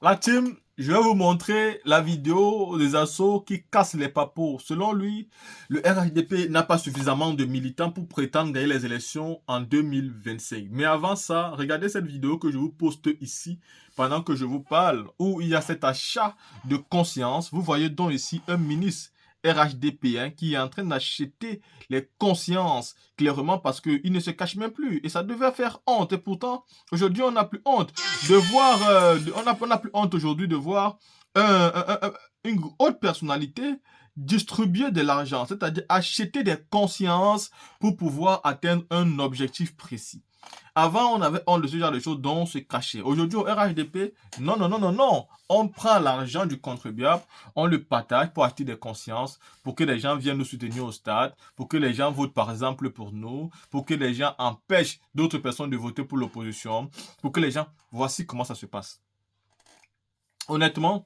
La team, je vais vous montrer la vidéo des assos qui cassent les papos. Selon lui, le RHDP n'a pas suffisamment de militants pour prétendre gagner les élections en 2025. Mais avant ça, regardez cette vidéo que je vous poste ici pendant que je vous parle, où il y a cet achat de conscience. Vous voyez donc ici un ministre RHDP qui est en train d'acheter les consciences clairement parce qu'il ne se cache même plus. Et ça devait faire honte. Et pourtant, aujourd'hui, on n'a plus honte de voir, on n'a plus honte aujourd'hui de voir une haute personnalité distribuer de l'argent, c'est-à-dire acheter des consciences pour pouvoir atteindre un objectif précis. Avant, on avait honte de ce genre de choses dont on se cachait. Aujourd'hui, au RHDP, non, non, non, non, non. On prend l'argent du contribuable, on le partage pour acheter des consciences, pour que les gens viennent nous soutenir au stade, pour que les gens votent par exemple pour nous, pour que les gens empêchent d'autres personnes de voter pour l'opposition, pour que les gens... Voici comment ça se passe. Honnêtement,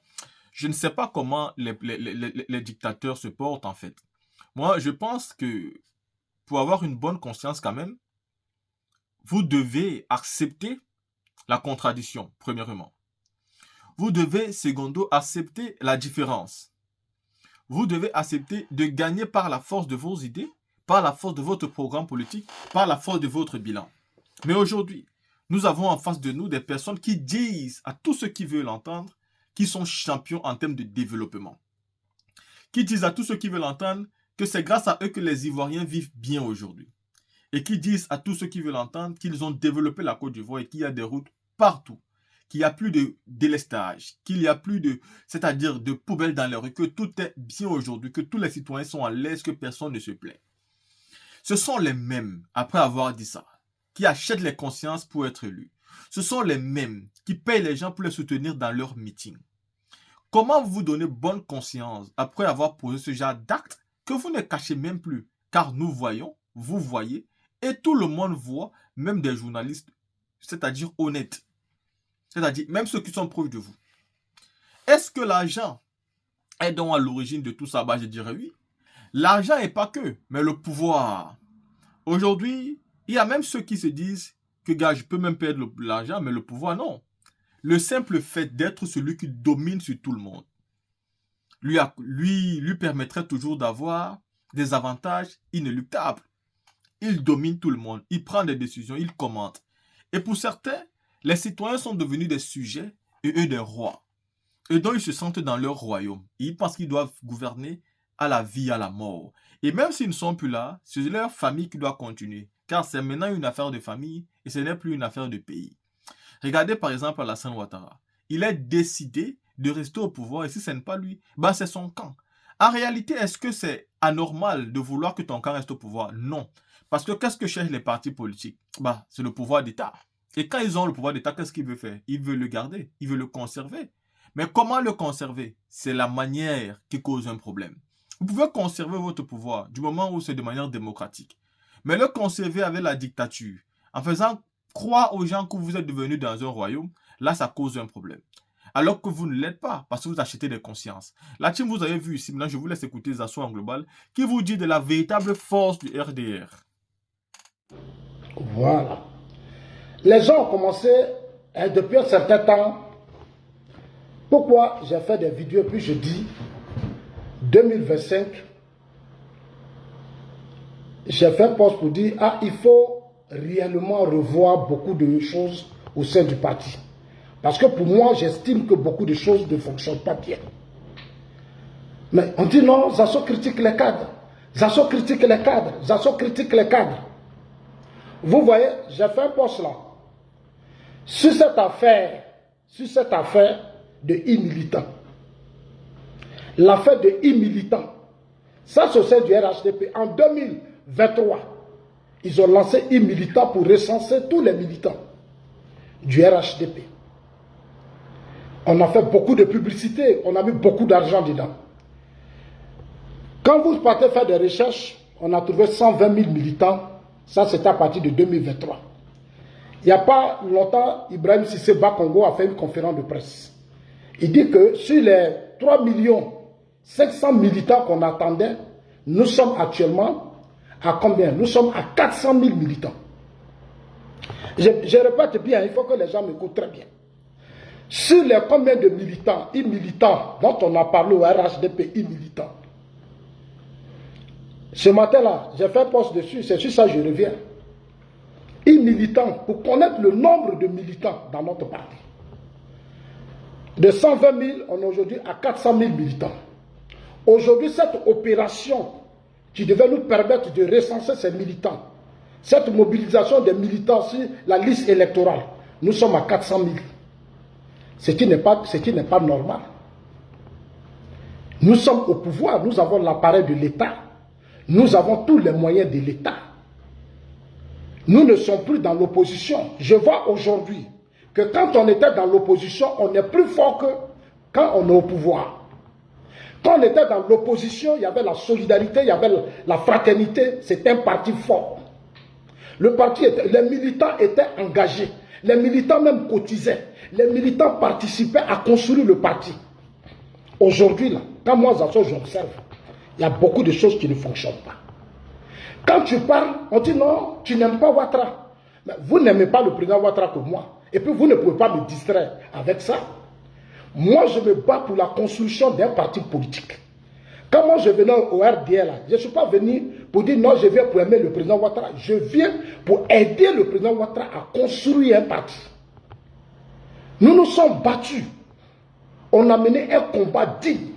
je ne sais pas comment les dictateurs se portent en fait. Moi, je pense que pour avoir une bonne conscience quand même, vous devez accepter la contradiction, premièrement. Vous devez, secondo, accepter la différence. Vous devez accepter de gagner par la force de vos idées, par la force de votre programme politique, par la force de votre bilan. Mais aujourd'hui, nous avons en face de nous des personnes qui disent à tous ceux qui veulent l'entendre qu'ils sont champions en termes de développement. Qui disent à tous ceux qui veulent l'entendre que c'est grâce à eux que les Ivoiriens vivent bien aujourd'hui. Et qui disent à tous ceux qui veulent entendre qu'ils ont développé la Côte d'Ivoire et qu'il y a des routes partout, qu'il n'y a plus de délestage, qu'il n'y a plus de, c'est-à-dire de poubelles dans les rues, que tout est bien aujourd'hui, que tous les citoyens sont à l'aise, que personne ne se plaint. Ce sont les mêmes, après avoir dit ça, qui achètent les consciences pour être élus. Ce sont les mêmes qui payent les gens pour les soutenir dans leurs meetings. Comment vous donner bonne conscience après avoir posé ce genre d'acte que vous ne cachez même plus? Car nous voyons, vous voyez, et tout le monde voit, même des journalistes, c'est-à-dire honnêtes. C'est-à-dire même ceux qui sont proches de vous. Est-ce que l'argent est donc à l'origine de tout ça? Bah, je dirais oui. L'argent n'est pas que, mais le pouvoir. Aujourd'hui, il y a même ceux qui se disent que, gars, je peux même perdre l'argent, mais le pouvoir, non. Le simple fait d'être celui qui domine sur tout le monde lui permettrait toujours d'avoir des avantages inéluctables. Il domine tout le monde, il prend des décisions, il commente. Et pour certains, les citoyens sont devenus des sujets et eux des rois. Et donc ils se sentent dans leur royaume. Ils pensent qu'ils doivent gouverner à la vie, à la mort. Et même s'ils ne sont plus là, c'est leur famille qui doit continuer. Car c'est maintenant une affaire de famille et ce n'est plus une affaire de pays. Regardez par exemple Alassane Ouattara. Il est décidé de rester au pouvoir et si ce n'est pas lui, bah c'est son camp. En réalité, est-ce que c'est anormal de vouloir que ton camp reste au pouvoir? Non. Parce que qu'est-ce que cherchent les partis politiques? Bah, c'est le pouvoir d'État. Et quand ils ont le pouvoir d'État, qu'est-ce qu'ils veulent faire? Ils veulent le garder, ils veulent le conserver. Mais comment le conserver? C'est la manière qui cause un problème. Vous pouvez conserver votre pouvoir du moment où c'est de manière démocratique. Mais le conserver avec la dictature, en faisant croire aux gens que vous êtes devenu dans un royaume, là, ça cause un problème. Alors que vous ne l'êtes pas, parce que vous achetez des consciences. La team, vous avez vu ici, maintenant je vous laisse écouter Zasso en global, qui vous dit de la véritable force du RDR. Voilà. Les gens ont commencé, depuis un certain temps, pourquoi j'ai fait des vidéos, puis je dis, 2025, j'ai fait un post pour dire, ah, il faut réellement revoir beaucoup de choses au sein du parti. Parce que pour moi, j'estime que beaucoup de choses ne fonctionnent pas bien. Mais on dit non, Zasso critique les cadres. Zasso critique les cadres. Zasso critique les cadres. Vous voyez, j'ai fait un post là. Sur cette affaire de e-militants. L'affaire de e-militants. Ça, c'est au sein du RHDP. En 2023, ils ont lancé e-militants pour recenser tous les militants du RHDP. On a fait beaucoup de publicité, on a mis beaucoup d'argent dedans. Quand vous partez faire des recherches, on a trouvé 120 000 militants. Ça, c'était à partir de 2023. Il n'y a pas longtemps, Ibrahim Cissé Bakongo a fait une conférence de presse. Il dit que sur les 3 500 000 militants qu'on attendait, nous sommes actuellement à combien? Nous sommes à 400 000 militants. Je répète bien, il faut que les gens m'écoutent très bien. Sur les combien de militants, militants dont on a parlé au RHDP, militants. Ce matin-là, j'ai fait un post dessus, c'est sur ça que je reviens. Militants, pour connaître le nombre de militants dans notre parti. De 120 000, on est aujourd'hui à 400 000 militants. Aujourd'hui, cette opération qui devait nous permettre de recenser ces militants, cette mobilisation des militants sur la liste électorale, nous sommes à 400 000. Ce qui n'est pas normal. Nous sommes au pouvoir, nous avons l'appareil de l'État, nous avons tous les moyens de l'État. Nous ne sommes plus dans l'opposition. Je vois aujourd'hui que quand on était dans l'opposition, on est plus fort que quand on est au pouvoir. Quand on était dans l'opposition, il y avait la solidarité, il y avait la fraternité, c'était un parti fort. Le parti les militants étaient engagés, les militants même cotisaient, les militants participaient à construire le parti. Aujourd'hui, là, quand moi j'observe, il y a beaucoup de choses qui ne fonctionnent pas. Quand tu parles, on dit non, tu n'aimes pas Ouattara. Mais vous n'aimez pas le président Ouattara comme moi. Et puis vous ne pouvez pas me distraire avec ça. Moi, je me bats pour la construction d'un parti politique. Quand moi je venais au RDL, je ne suis pas venu pour dire non, je viens pour aimer le président Ouattara. Je viens pour aider le président Ouattara à construire un parti. Nous nous sommes battus. On a mené un combat digne.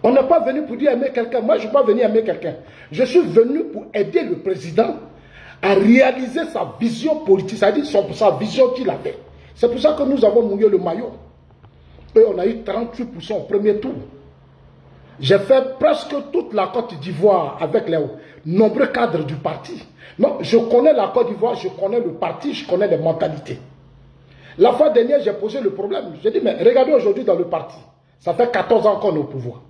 On n'est pas venu pour dire aimer quelqu'un. Moi, je ne suis pas venu aimer quelqu'un. Je suis venu pour aider le président à réaliser sa vision politique, c'est-à-dire sa vision qu'il avait. C'est pour ça que nous avons mouillé le maillot. Et on a eu 38% au premier tour. J'ai fait presque toute la Côte d'Ivoire avec les nombreux cadres du parti. Non, je connais la Côte d'Ivoire, je connais le parti, je connais les mentalités. La fois dernière, j'ai posé le problème. J'ai dit, mais regardez aujourd'hui dans le parti. Ça fait 14 ans qu'on est au pouvoir.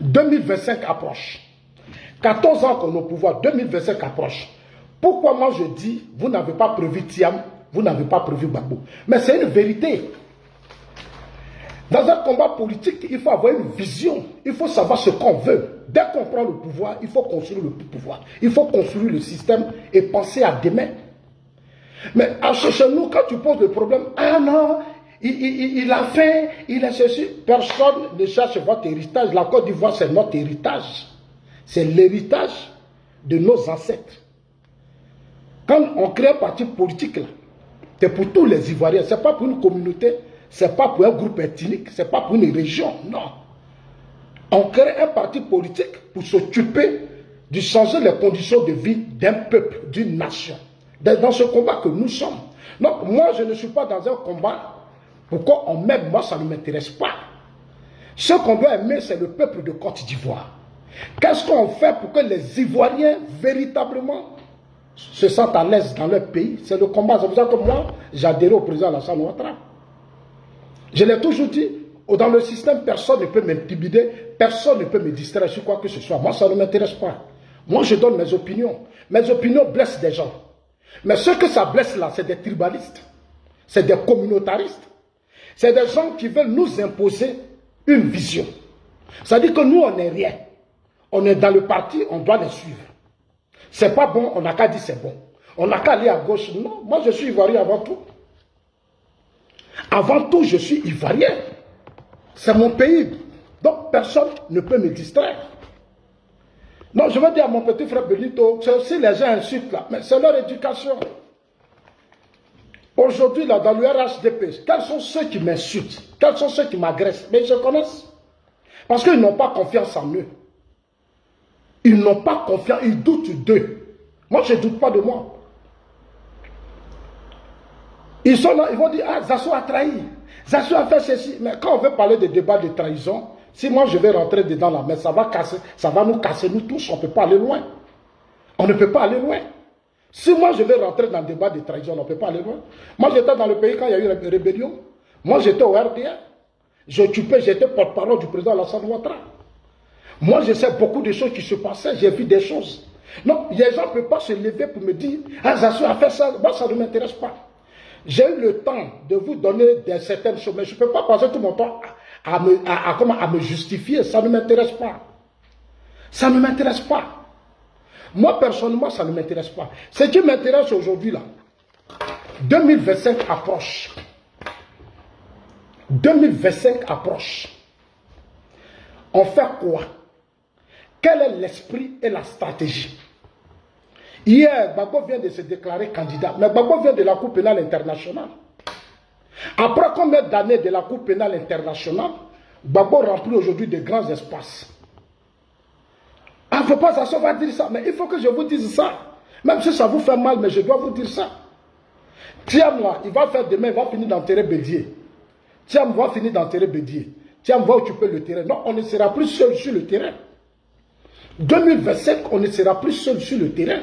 2025 approche. 14 ans qu'on est au pouvoir, 2025 approche. Pourquoi moi je dis, vous n'avez pas prévu Thiam, vous n'avez pas prévu Gbagbo? Mais c'est une vérité. Dans un combat politique, il faut avoir une vision. Il faut savoir ce qu'on veut. Dès qu'on prend le pouvoir, il faut construire le pouvoir. Il faut construire le système et penser à demain. Mais chez nous, quand tu poses le problème, ah non, il a fait, il a ceci. Personne ne cherche votre héritage. La Côte d'Ivoire, c'est notre héritage. C'est l'héritage de nos ancêtres. Quand on crée un parti politique, c'est pour tous les Ivoiriens. Ce n'est pas pour une communauté, ce n'est pas pour un groupe ethnique, ce n'est pas pour une région, non. On crée un parti politique pour s'occuper de changer les conditions de vie d'un peuple, d'une nation. Dans ce combat que nous sommes. Donc, moi, je ne suis pas dans un combat. Pourquoi on m'aime? Moi, ça ne m'intéresse pas. Ce qu'on doit aimer, c'est le peuple de Côte d'Ivoire. Qu'est-ce qu'on fait pour que les Ivoiriens, véritablement, se sentent à l'aise dans leur pays? C'est le combat. C'est pour ça que moi, j'adhère au président Alassane Ouattara. Je l'ai toujours dit, dans le système, personne ne peut m'intimider, personne ne peut me distraire sur quoi que ce soit. Moi, ça ne m'intéresse pas. Moi, je donne mes opinions. Mes opinions blessent des gens. Mais ce que ça blesse là, c'est des tribalistes. C'est des communautaristes. C'est des gens qui veulent nous imposer une vision. C'est-à-dire que nous, on n'est rien. On est dans le parti, on doit les suivre. C'est pas bon, on n'a qu'à dire c'est bon. On n'a qu'à aller à gauche. Non, moi je suis ivoirien avant tout. Avant tout, je suis ivoirien. C'est mon pays. Donc personne ne peut me distraire. Non, je veux dire à mon petit frère Benito, si les gens insultent là, mais c'est leur éducation. Aujourd'hui, là, dans le RHDP, quels sont ceux qui m'insultent? Quels sont ceux qui m'agressent? Mais ils se connaissent. Parce qu'ils n'ont pas confiance en eux. Ils n'ont pas confiance, ils doutent d'eux. Moi, je ne doute pas de moi. Ils sont là, ils vont dire, ah, Zasso a trahi. Zasso a fait ceci. Mais quand on veut parler de débat de trahison, si moi je vais rentrer dedans là, mais ça va nous casser, nous tous, on ne peut pas aller loin. On ne peut pas aller loin. Si moi je vais rentrer dans le débat de trahison, on ne peut pas aller loin. Moi j'étais dans le pays quand il y a eu une rébellion. Moi j'étais au RDA. J'étais porte-parole du président Alassane Ouattara. Moi je sais beaucoup de choses qui se passaient, j'ai vu des choses. Non, les gens ne peuvent pas se lever pour me dire, ah Zasso a fait ça, moi ça ne m'intéresse pas. J'ai eu le temps de vous donner certaines choses, mais je ne peux pas passer tout mon temps à me justifier, ça ne m'intéresse pas. Ça ne m'intéresse pas. Moi, personnellement, ça ne m'intéresse pas. Ce qui m'intéresse aujourd'hui, là, 2025 approche. 2025 approche. On fait quoi? Quel est l'esprit et la stratégie? Hier, Gbagbo vient de se déclarer candidat, mais Gbagbo vient de la Cour pénale internationale. Après combien d'années de la Cour pénale internationale, Gbagbo remplit aujourd'hui de grands espaces. Ah, il ne faut pas s'asseoir dire ça, mais il faut que je vous dise ça. Même si ça vous fait mal, mais je dois vous dire ça. Thiam là, il va faire demain, il va finir d'enterrer Bédier. Thiam va finir d'enterrer Bédier. Thiam va occuper le terrain. Non, on ne sera plus seul sur le terrain. 2025, on ne sera plus seul sur le terrain.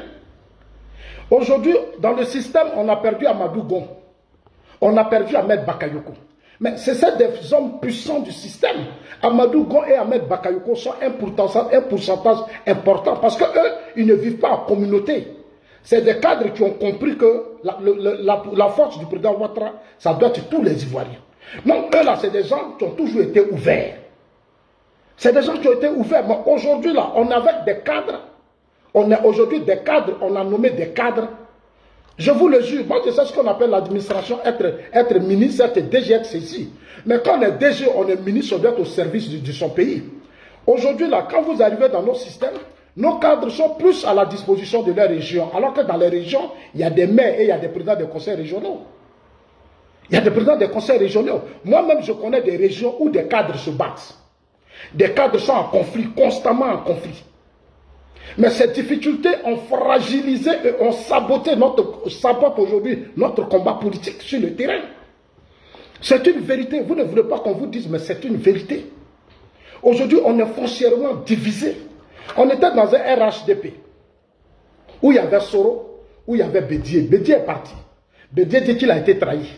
Aujourd'hui, dans le système, on a perdu Amadou Gon. On a perdu Ahmed Bakayoko. Mais c'est ça des hommes puissants du système. Amadou Gon et Ahmed Bakayoko sont un pourcentage important parce qu'eux, ils ne vivent pas en communauté. C'est des cadres qui ont compris que la force du président Ouattara, ça doit être tous les Ivoiriens. Donc eux là, c'est des gens qui ont toujours été ouverts. C'est des gens qui ont été ouverts. Mais aujourd'hui là, on avait des cadres. On a aujourd'hui des cadres, on a nommé des cadres. Je vous le jure, moi je sais ce qu'on appelle l'administration, être ministre, être DG, être ceci. Mais quand on est DG, on est ministre, on doit être au service de son pays. Aujourd'hui là, quand vous arrivez dans nos systèmes, nos cadres sont plus à la disposition de leur région. Alors que dans les régions, il y a des maires et il y a des présidents des conseils régionaux. Il y a des présidents des conseils régionaux. Moi-même, je connais des régions où des cadres se battent. Des cadres sont en conflit, constamment en conflit. Mais ces difficultés ont fragilisé et ont saboté sabote aujourd'hui notre combat politique sur le terrain. C'est une vérité. Vous ne voulez pas qu'on vous dise, mais c'est une vérité. Aujourd'hui, on est foncièrement divisé. On était dans un RHDP où il y avait Soro, où il y avait Bédier. Bédier est parti. Bédier dit qu'il a été trahi.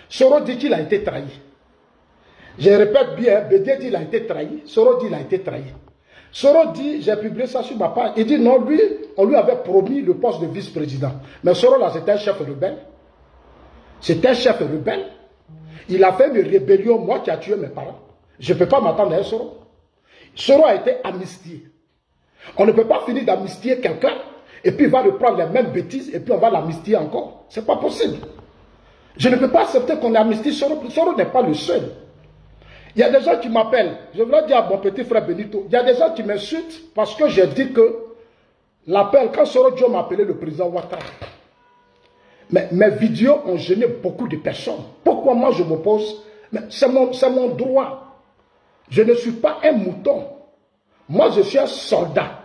Soro dit qu'il a été trahi. Je répète bien, Bédier dit qu'il a été trahi. Soro dit qu'il a été trahi. Soro dit, j'ai publié ça sur ma page, il dit non, lui, on lui avait promis le poste de vice-président. Mais Soro là, c'était un chef rebelle. C'était un chef rebelle. Il a fait une rébellion, moi qui a tué mes parents. Je ne peux pas m'attendre à un Soro. Soro a été amnistié. On ne peut pas finir d'amnistier quelqu'un et puis il va reprendre les mêmes bêtises et puis on va l'amnistier encore. Ce n'est pas possible. Je ne peux pas accepter qu'on amnistie Soro. Soro n'est pas le seul. Il y a des gens qui m'appellent, je voulais dire à mon petit frère Benito, il y a des gens qui m'insultent parce que j'ai dit que l'appel, quand Soro Diop m'a appelé le président Ouattara, mais mes vidéos ont gêné beaucoup de personnes. Pourquoi moi je m'oppose? C'est mon droit. Je ne suis pas un mouton. Moi je suis un soldat.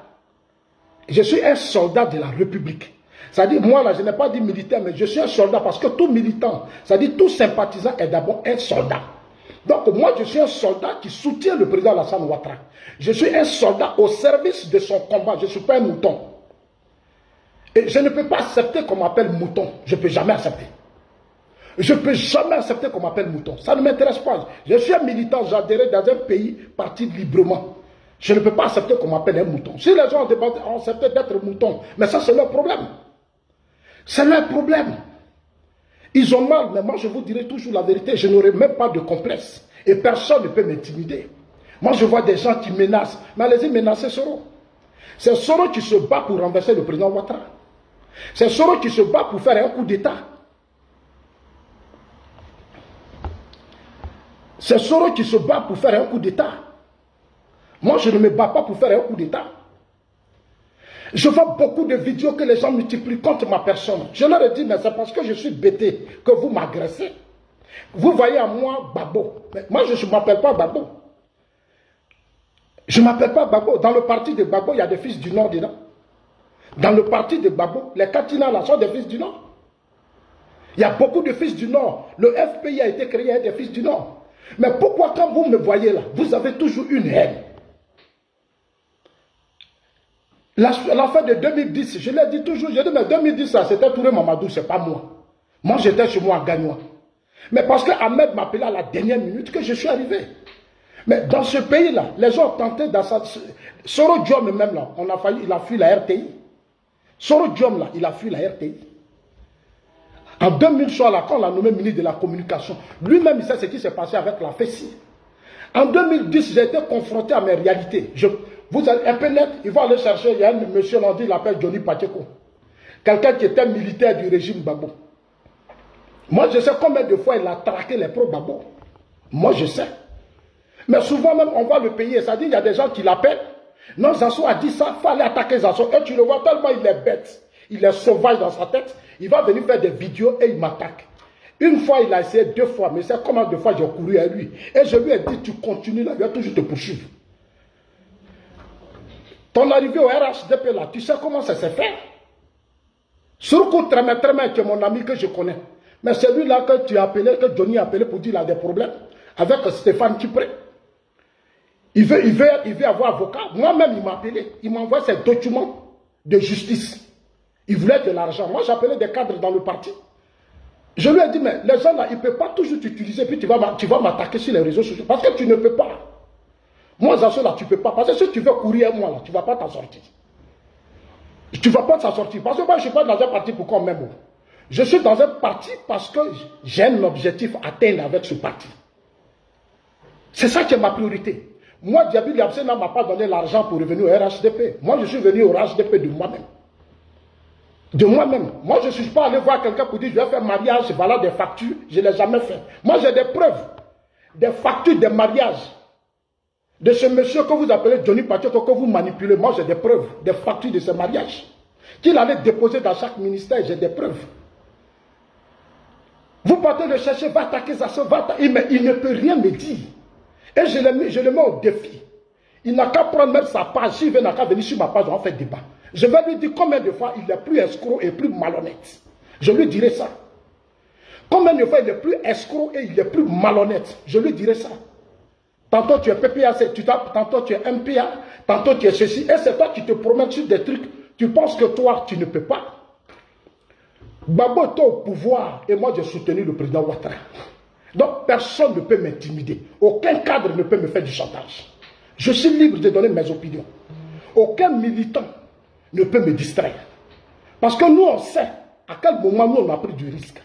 Je suis un soldat de la République. C'est-à-dire, moi là, je n'ai pas dit militaire, mais je suis un soldat parce que tout militant, c'est-à-dire tout sympathisant est d'abord un soldat. Donc moi je suis un soldat qui soutient le président Alassane Ouattara. Je suis un soldat au service de son combat. Je ne suis pas un mouton. Et je ne peux pas accepter qu'on m'appelle mouton. Je ne peux jamais accepter. Je ne peux jamais accepter qu'on m'appelle mouton. Ça ne m'intéresse pas. Je suis un militant, j'adhère dans un pays parti librement. Je ne peux pas accepter qu'on m'appelle un mouton. Si les gens ont accepté d'être mouton, mais ça c'est leur problème. C'est leur problème. Ils ont mal, mais moi je vous dirai toujours la vérité, je n'aurai même pas de complexe. Et personne ne peut m'intimider. Moi je vois des gens qui menacent, mais allez-y menacer Soro. C'est Soro qui se bat pour renverser le président Ouattara. C'est Soro qui se bat pour faire un coup d'État. C'est Soro qui se bat pour faire un coup d'État. Moi je ne me bats pas pour faire un coup d'État. Je vois beaucoup de vidéos que les gens multiplient contre ma personne. Je leur ai dit, mais c'est parce que je suis bêté que vous m'agressez. Vous voyez en moi Babo. Mais moi, je ne m'appelle pas Babo. Je ne m'appelle pas Babo. Dans le parti de Babo, il y a des fils du Nord dedans. Dans le parti de Babo, les Katina là sont des fils du Nord. Il y a beaucoup de fils du Nord. Le FPI a été créé avec des fils du Nord. Mais pourquoi quand vous me voyez là, vous avez toujours une haine? L'affaire de 2010, je l'ai dit toujours, j'ai dit, mais 2010, c'était Touré Mamadou, c'est pas moi. Moi, j'étais chez moi à Gagnois. Mais parce que Ahmed m'appelait à la dernière minute que je suis arrivé. Mais dans ce pays-là, les gens ont tenté d'assassiner. Soro Diom même là, il a fui la RTI. Soro Diom là, il a fui la RTI. En 2003, là, quand on l'a nommé ministre de la Communication, lui-même, il sait ce qui s'est passé avec la FECI. En 2010, j'ai été confronté à mes réalités. Vous allez un peu net, il va aller chercher, il y a un monsieur Landi, il l'appelle Johnny Pacheco. Quelqu'un qui était militaire du régime Gbagbo. Moi, je sais combien de fois il a traqué les pro-Gbagbo. Moi, je sais. Mais souvent même, on voit le pays, c'est-à-dire il y a des gens qui l'appellent. Non, Zasso a dit ça, il fallait attaquer Zasso. Et tu le vois tellement il est bête, il est sauvage dans sa tête. Il va venir faire des vidéos et il m'attaque. Une fois, il a essayé, 2 fois, mais c'est combien de fois j'ai couru à lui. Et je lui ai dit, tu continues là, il va toujours te poursuivre. Ton arrivée au RHDP là, tu sais comment ça s'est fait? Surtout Tremé, tu es mon ami que je connais. Mais celui-là que tu as appelé, que Johnny a appelé pour dire qu'il a des problèmes, avec Stéphane Kipré. Il veut avoir avocat. Moi-même, il m'a appelé. Il m'a envoyé ses documents de justice. Il voulait de l'argent. Moi, j'appelais des cadres dans le parti. Je lui ai dit, mais les gens là, ils ne peuvent pas toujours t'utiliser, puis tu vas m'attaquer sur les réseaux sociaux. Parce que tu ne peux pas. Moi, Zasso, là, tu ne peux pas. Parce que si tu veux courir à moi, là, tu ne vas pas t'en sortir. Tu ne vas pas t'en sortir. Parce que moi, je ne suis pas dans un parti pour qu'on m'aime. Je suis dans un parti parce que j'ai un objectif à atteindre avec ce parti. C'est ça qui est ma priorité. Moi, Diaby Yabse ne m'a pas donné l'argent pour revenir au RHDP. Moi, je suis venu au RHDP de moi-même. De moi-même. Moi, je ne suis pas allé voir quelqu'un pour dire je vais faire mariage, voilà des factures. Je ne l'ai jamais fait. Moi, j'ai des preuves. Des factures de mariage. De ce monsieur que vous appelez Johnny Pacheco, que vous manipulez. Moi, j'ai des preuves. Des factures de ce mariage. Qu'il allait déposer dans chaque ministère, j'ai des preuves. Vous partez le chercher, va attaquer ça, mais il ne peut rien me dire. Et je le mets au défi. Il n'a qu'à prendre même sa page. S'il n'a qu'à venir sur ma page, on va faire débat. Je vais lui dire combien de fois il est plus escroc et plus malhonnête. Je lui dirai ça. Combien de fois il est plus escroc et il est plus malhonnête. Je lui dirai ça. Tantôt tu es PPAC, tantôt tu es MPA, tantôt tu es ceci. Et c'est toi qui te promets sur des trucs. Tu penses que toi, tu ne peux pas. Babo est au pouvoir et moi j'ai soutenu le président Ouattara. Donc personne ne peut m'intimider. Aucun cadre ne peut me faire du chantage. Je suis libre de donner mes opinions. Aucun militant ne peut me distraire. Parce que nous on sait à quel moment nous on a pris du risque.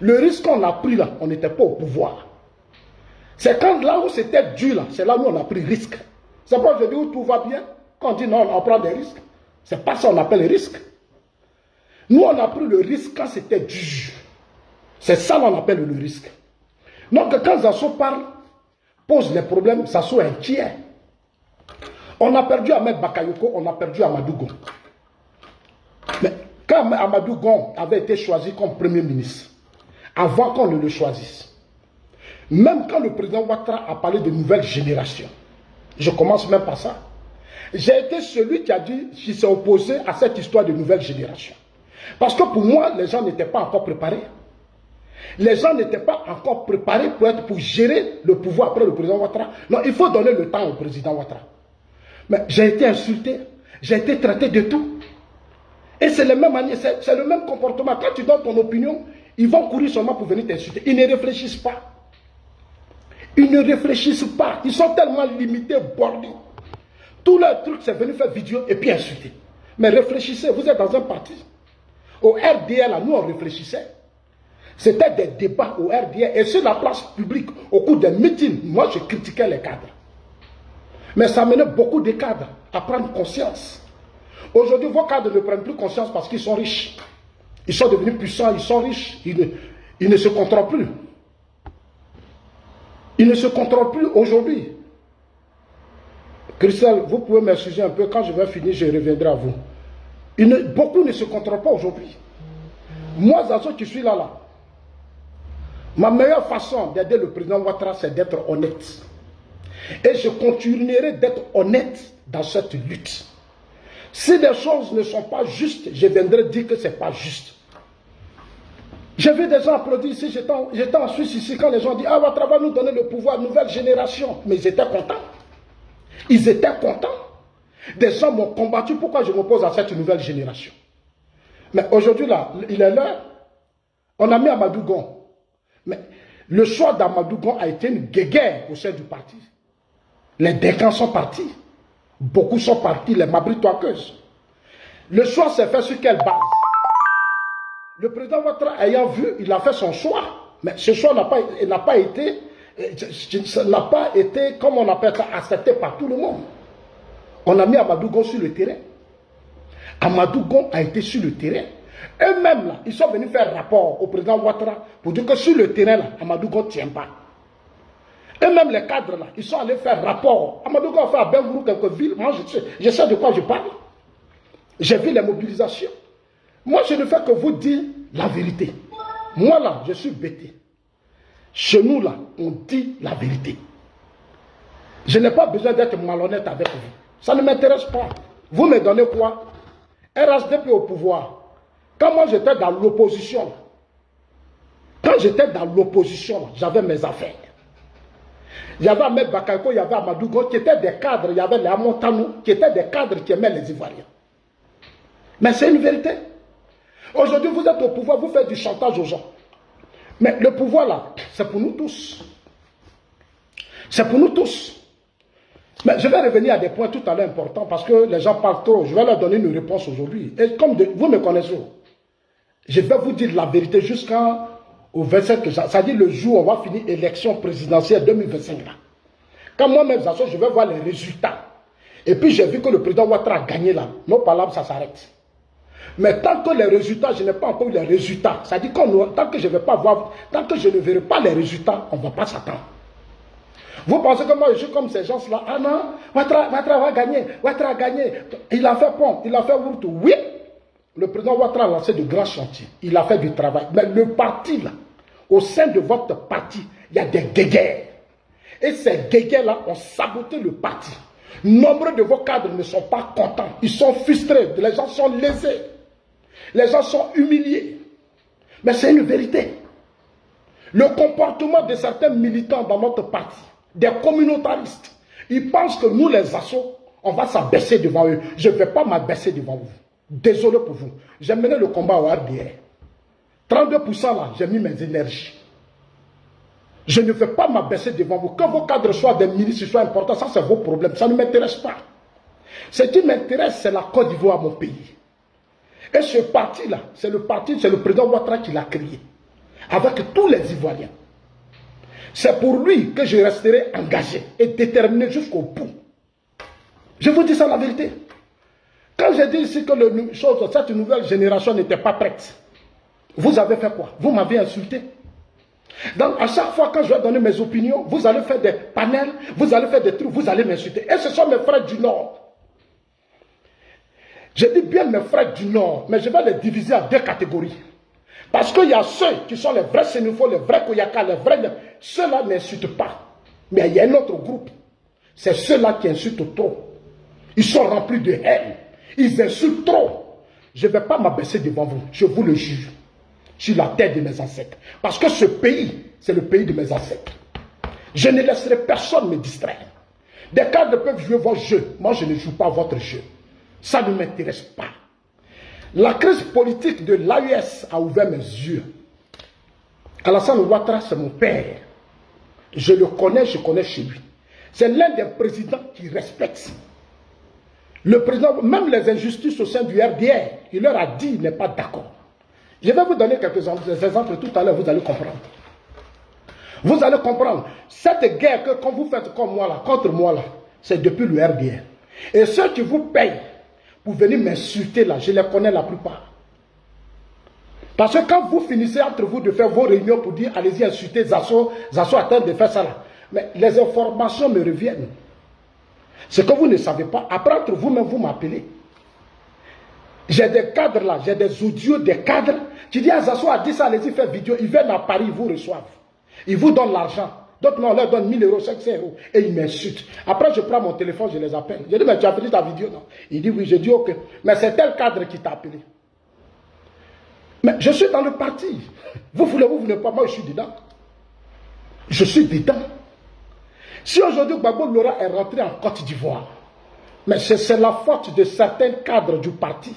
Le risque qu'on a pris là, on n'était pas au pouvoir. C'est quand là où c'était dur là, c'est là où on a pris risque. C'est pas je dis où tout va bien. Quand on dit non, on prend des risques. C'est pas ça qu'on appelle risque. Nous, on a pris le risque quand c'était dur. C'est ça qu'on appelle le risque. Donc, quand Zasso parle, pose les problèmes, Zasso est inquiet. On a perdu Ahmed Bakayoko, on a perdu Amadou Gon. Mais quand Amadou Gon avait été choisi comme Premier ministre, avant qu'on ne le choisisse, même quand le président Ouattara a parlé de nouvelle génération, je commence même par ça, j'ai été celui qui a dit, qui s'est opposé à cette histoire de nouvelle génération. Parce que pour moi, les gens n'étaient pas encore préparés. Les gens n'étaient pas encore préparés pour gérer le pouvoir après le président Ouattara. Non, il faut donner le temps au président Ouattara. Mais j'ai été insulté, j'ai été traité de tout. Et c'est le même comportement. Quand tu donnes ton opinion, ils vont courir seulement pour venir t'insulter. Ils ne réfléchissent pas. Ils ne réfléchissent pas. Ils sont tellement limités, bordés. Tout leur truc, c'est venir faire vidéo et puis insulter. Mais réfléchissez, vous êtes dans un parti. Au RDL, nous on réfléchissait. C'était des débats au RDL. Et sur la place publique, au cours des meetings, moi je critiquais les cadres. Mais ça menait beaucoup de cadres à prendre conscience. Aujourd'hui, vos cadres ne prennent plus conscience parce qu'ils sont riches. Ils sont devenus puissants, ils sont riches. Ils ne se contrôlent plus. Ils ne se contrôlent plus aujourd'hui. Christelle, vous pouvez m'excuser un peu. Quand je vais finir, je reviendrai à vous. Beaucoup ne se contrôlent pas aujourd'hui. Moi, Zasso, qui suis là. Ma meilleure façon d'aider le président Ouattara, c'est d'être honnête. Et je continuerai d'être honnête dans cette lutte. Si des choses ne sont pas justes, je viendrai dire que ce n'est pas juste. J'ai vu des gens applaudir ici, j'étais en Suisse ici, quand les gens disent « Ah, Ouattara va nous donner le pouvoir, nouvelle génération ». Mais ils étaient contents. Ils étaient contents. Des gens m'ont combattu. Pourquoi je m'oppose à cette nouvelle génération? Mais aujourd'hui, là, il est là. On a mis Amadou Gon. Mais le choix d'Amadou Gon a été une guéguerre au sein du parti. Les décans sont partis. Beaucoup sont partis, les mabritoqueuses. Le choix s'est fait sur quelle base? Le président Ouattara ayant vu, il a fait son choix. Mais ce choix n'a pas été, comme on appelle ça, accepté par tout le monde. On a mis Amadou Gon sur le terrain. Amadou Gon a été sur le terrain. Eux-mêmes, là, ils sont venus faire rapport au président Ouattara pour dire que sur le terrain, là, Amadou Gon ne tient pas. Et même les cadres là, ils sont allés faire rapport. Amadou a fait à Bengourou quelques villes. Moi, je sais de quoi je parle. J'ai vu les mobilisations. Moi, je ne fais que vous dire la vérité. Moi là, je suis bêté. Chez nous là, on dit la vérité. Je n'ai pas besoin d'être malhonnête avec vous. Ça ne m'intéresse pas. Vous me donnez quoi? RHDP au pouvoir. Quand moi j'étais dans l'opposition, j'avais mes affaires. Il y avait Ahmed Bakayoko, il y avait Amadou Go, qui étaient des cadres, il y avait les Amontanou, qui étaient des cadres qui aimaient les Ivoiriens. Mais c'est une vérité. Aujourd'hui, vous êtes au pouvoir, vous faites du chantage aux gens. Mais le pouvoir là, c'est pour nous tous. C'est pour nous tous. Mais je vais revenir à des points tout à l'heure importants parce que les gens parlent trop. Je vais leur donner une réponse aujourd'hui. Et comme vous me connaissez, je vais vous dire la vérité jusqu'au 27, ça dit le jour où on va finir l'élection présidentielle 2025 là. Quand moi-même, je vais voir les résultats. Et puis j'ai vu que le président Ouattara a gagné là. Nos palabres, ça s'arrête. Mais tant que les résultats, je n'ai pas encore eu les résultats. Ça dit que tant que je ne vais pas voir, tant que je ne verrai pas les résultats, on ne va pas s'attendre. Vous pensez que moi je suis comme ces gens-là? Ah non, Ouattara va gagner, Ouattara a gagné. Il a fait Pont, il a fait Wurtu. Oui, le président Ouattara a lancé de grands chantiers. Il a fait du travail. Mais le parti là, au sein de votre parti, il y a des guéguerres. Et ces guéguerres-là ont saboté le parti. Nombre de vos cadres ne sont pas contents. Ils sont frustrés. Les gens sont lésés. Les gens sont humiliés. Mais c'est une vérité. Le comportement de certains militants dans notre parti, des communautaristes, ils pensent que nous les assos, on va s'abaisser devant eux. Je ne vais pas m'abaisser devant vous. Désolé pour vous. J'ai mené le combat au RDR. 32% là, j'ai mis mes énergies. Je ne vais pas m'abaisser devant vous. Que vos cadres soient des ministres, soient importants, ça c'est vos problèmes. Ça ne m'intéresse pas. Ce qui m'intéresse, c'est la Côte d'Ivoire, mon pays. Et ce parti-là, c'est le président Ouattara qui l'a créé. Avec tous les Ivoiriens. C'est pour lui que je resterai engagé et déterminé jusqu'au bout. Je vous dis ça la vérité. Quand j'ai dit ici que cette nouvelle génération n'était pas prête, vous avez fait quoi? Vous m'avez insulté. Donc à chaque fois quand je vais donner mes opinions, vous allez faire des panels, vous allez faire des trucs, vous allez m'insulter. Et ce sont mes frères du Nord. Je dis bien mes frères du Nord, mais je vais les diviser en deux catégories. Parce qu'il y a ceux qui sont les vrais Sénéfaux, les vrais Koyaka, les vrais... Ceux-là n'insultent pas. Mais il y a un autre groupe. C'est ceux-là qui insultent trop. Ils sont remplis de haine. Ils insultent trop. Je ne vais pas m'abaisser devant vous. Je vous le jure. Sur la terre de mes ancêtres. Parce que ce pays, c'est le pays de mes ancêtres. Je ne laisserai personne me distraire. Des cadres peuvent jouer votre jeu. Moi, je ne joue pas votre jeu. Ça ne m'intéresse pas. La crise politique de l'AUS a ouvert mes yeux. Alassane Ouattara, c'est mon père. Je le connais, je connais chez lui. C'est l'un des présidents qui respecte. Le président, même les injustices au sein du RDR, il leur a dit qu'il n'est pas d'accord. Je vais vous donner quelques exemples tout à l'heure, vous allez comprendre. Vous allez comprendre. Cette guerre que quand vous faites comme moi là, contre moi là, c'est depuis le RDR. Et ceux qui vous payent pour venir m'insulter là, je les connais la plupart. Parce que quand vous finissez entre vous de faire vos réunions pour dire allez-y insulter Zasso attend de faire ça là. Mais les informations me reviennent. Ce que vous ne savez pas, après entre vous-même vous m'appelez. J'ai des cadres là, j'ai des audios des cadres qui disent Zasso a dit ça, allez-y faire vidéo, ils viennent à Paris, ils vous reçoivent. Ils vous donnent l'argent. D'autres, on leur donne 1000 euros, 500 euros. Et ils m'insultent. Après, je prends mon téléphone, je les appelle. Je dis, mais tu as appelé ta vidéo, non? Il dit, oui. Je dis, ok. Mais c'est tel cadre qui t'a appelé. Mais je suis dans le parti. Vous voulez, vous voulez pas, moi je suis dedans. Je suis dedans. Si aujourd'hui Gbagbo Laurent est rentré en Côte d'Ivoire, mais c'est la faute de certains cadres du parti.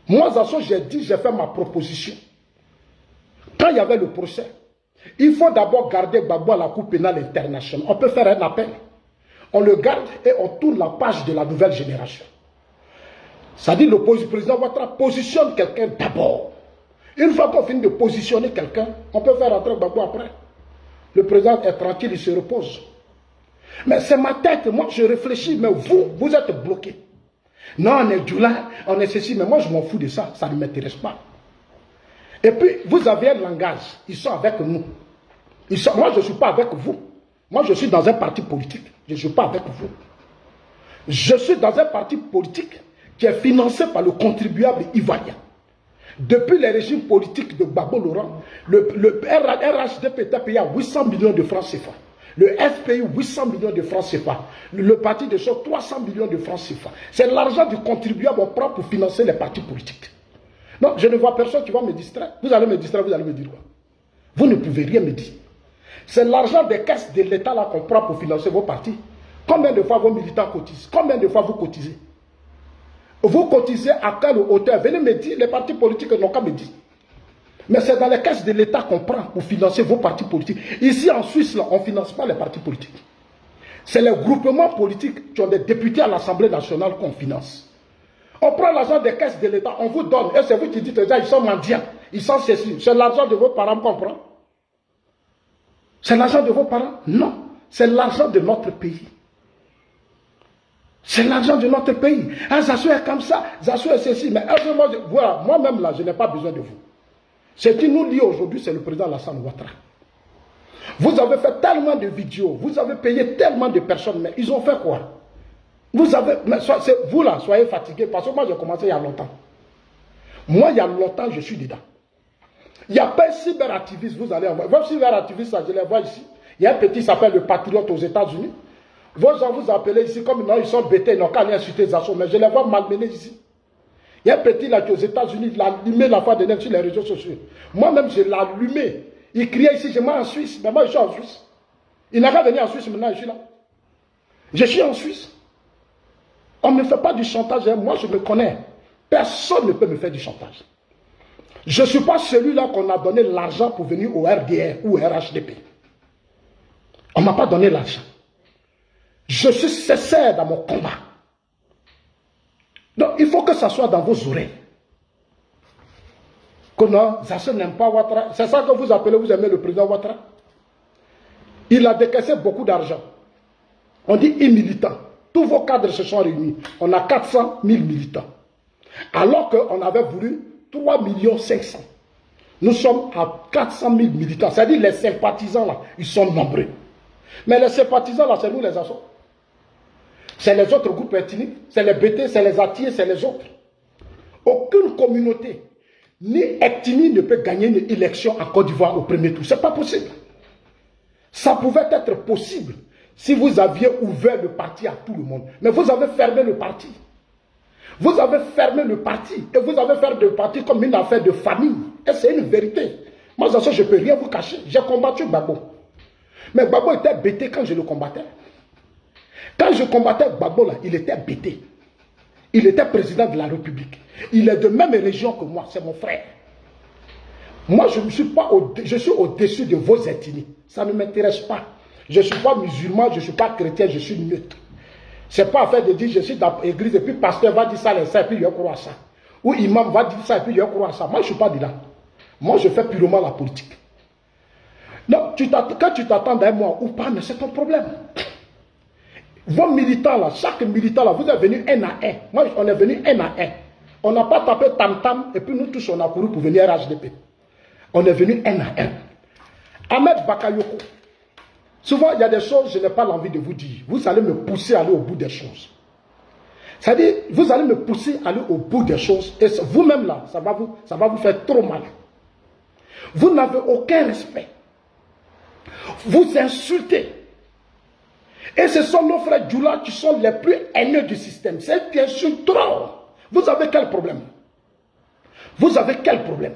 Moi, Zasso, j'ai dit, j'ai fait ma proposition. Quand il y avait le procès, il faut d'abord garder Gbagbo à la Cour pénale internationale. On peut faire un appel. On le garde et on tourne la page de la nouvelle génération. Ça dit le président Ouattara positionne quelqu'un d'abord. Une fois qu'on finit de positionner quelqu'un, on peut faire rentrer Gbagbo après. Le président est tranquille, il se repose. Mais c'est ma tête, moi je réfléchis, mais vous êtes bloqués. Non, on est Djoula, on est ceci, mais moi je m'en fous de ça, ça ne m'intéresse pas. Et puis, vous avez un langage, ils sont avec nous. Moi, je ne suis pas avec vous. Moi, je suis dans un parti politique. Je ne suis pas avec vous. Je suis dans un parti politique qui est financé par le contribuable ivoirien. Depuis les régimes politiques de Gbagbo Laurent, le RHDP était payé à 800 millions de francs CFA. Le FPI, 800 millions de francs CFA. Le parti de choc, 300 millions de francs CFA. C'est l'argent du contribuable qu'on prend pour financer les partis politiques. Non, je ne vois personne qui va me distraire. Vous allez me distraire, vous allez me dire quoi? Vous ne pouvez rien me dire. C'est l'argent des caisses de l'État qu'on prend pour financer vos partis. Combien de fois vos militants cotisent? Combien de fois vous cotisez? Vous cotisez à quelle hauteur? Venez me dire, les partis politiques n'ont qu'à me dire. Mais c'est dans les caisses de l'État qu'on prend pour financer vos partis politiques. Ici en Suisse, là, on ne finance pas les partis politiques. C'est les groupements politiques qui ont des députés à l'Assemblée nationale qu'on finance. On prend l'argent des caisses de l'État, on vous donne. Et c'est vous qui dites déjà, ils sont mendiants, ils sont ceci. C'est l'argent de vos parents qu'on prend. C'est l'argent de vos parents? Non. C'est l'argent de notre pays. C'est l'argent de notre pays. Ah, Zassou est comme ça, Zassou est ceci. Mais voilà, moi-même là, je n'ai pas besoin de vous. Ce qui nous lie aujourd'hui, c'est le président Alassane Ouattara. Vous avez fait tellement de vidéos, vous avez payé tellement de personnes, mais ils ont fait quoi? Vous avez, vous là, soyez fatigués, parce que moi j'ai commencé il y a longtemps. Moi, il y a longtemps, je suis dedans. Il n'y a pas un cyberactiviste, vous allez en voir. Vos cyberactivistes, je les vois ici. Il y a un petit qui s'appelle le Patriote aux États-Unis. Vos gens vous appelez ici, comme non, ils sont bêtés, ils n'ont qu'à aller insulter Zassou, mais je les vois malmenés ici. Il y a un petit là qui aux États-Unis, il a allumé la fois dernière sur les réseaux sociaux. Moi-même, je l'ai allumé. Il criait ici, je suis en Suisse, mais moi je suis en Suisse. Il n'a qu'à venir en Suisse, maintenant je suis là. Je suis en Suisse. On ne me fait pas du chantage, hein. Moi je me connais. Personne ne peut me faire du chantage. Je ne suis pas celui-là qu'on a donné l'argent pour venir au RDR ou au RHDP. On ne m'a pas donné l'argent. Je suis sincère dans mon combat. Donc il faut que ça soit dans vos oreilles. Que non, Zassou n'aime pas Ouattara. C'est ça que vous appelez, vous aimez le président Ouattara. Il a décaissé beaucoup d'argent. On dit militant. Tous vos cadres se sont réunis. On a 400 000 militants. Alors qu'on avait voulu 3 500 000. Nous sommes à 400 000 militants. C'est-à-dire les sympathisants là, ils sont nombreux. Mais les sympathisants là, c'est nous les assos. C'est les autres groupes ethniques, c'est les BT, c'est les Atiers, c'est les autres. Aucune communauté, ni ethnie ne peut gagner une élection en Côte d'Ivoire au premier tour. Ce n'est pas possible. Ça pouvait être possible si vous aviez ouvert le parti à tout le monde. Mais vous avez fermé le parti. Vous avez fermé le parti. Et vous avez fait le parti comme une affaire de famille. Et c'est une vérité. Moi, ça, je ne peux rien vous cacher. J'ai combattu Gbagbo. Mais Gbagbo était bêté quand je le combattais. Quand je combattais Gbagbo, là, il était bêté. Il était président de la République. Il est de même région que moi, c'est mon frère. Moi, je suis au-dessus de vos ethnies. Ça ne m'intéresse pas. Je ne suis pas musulman, je ne suis pas chrétien, je suis neutre. Ce n'est pas affaire de dire je suis dans l'église et puis pasteur va dire ça, et puis il croit à ça. Ou imam va dire ça et puis il croit à ça. Moi, je ne suis pas dedans. Moi, je fais purement la politique. Donc, quand tu t'attends d'un mois ou pas, mais c'est ton problème. Vos militants là, chaque militant là, vous êtes venus un à un. Moi, on est venu un à un. On n'a pas tapé tam-tam et puis nous tous on a couru pour venir à HDP. On est venu un à un. Ahmed Bakayoko. Souvent, il y a des choses, je n'ai pas l'envie de vous dire. Vous allez me pousser à aller au bout des choses. C'est-à-dire, vous allez me pousser à aller au bout des choses. Et vous-même là, ça va vous faire trop mal. Vous n'avez aucun respect. Vous insultez. Et ce sont nos frères Djoula qui sont les plus haineux du système. C'est qui insultent trop. Vous avez quel problème? Vous avez quel problème?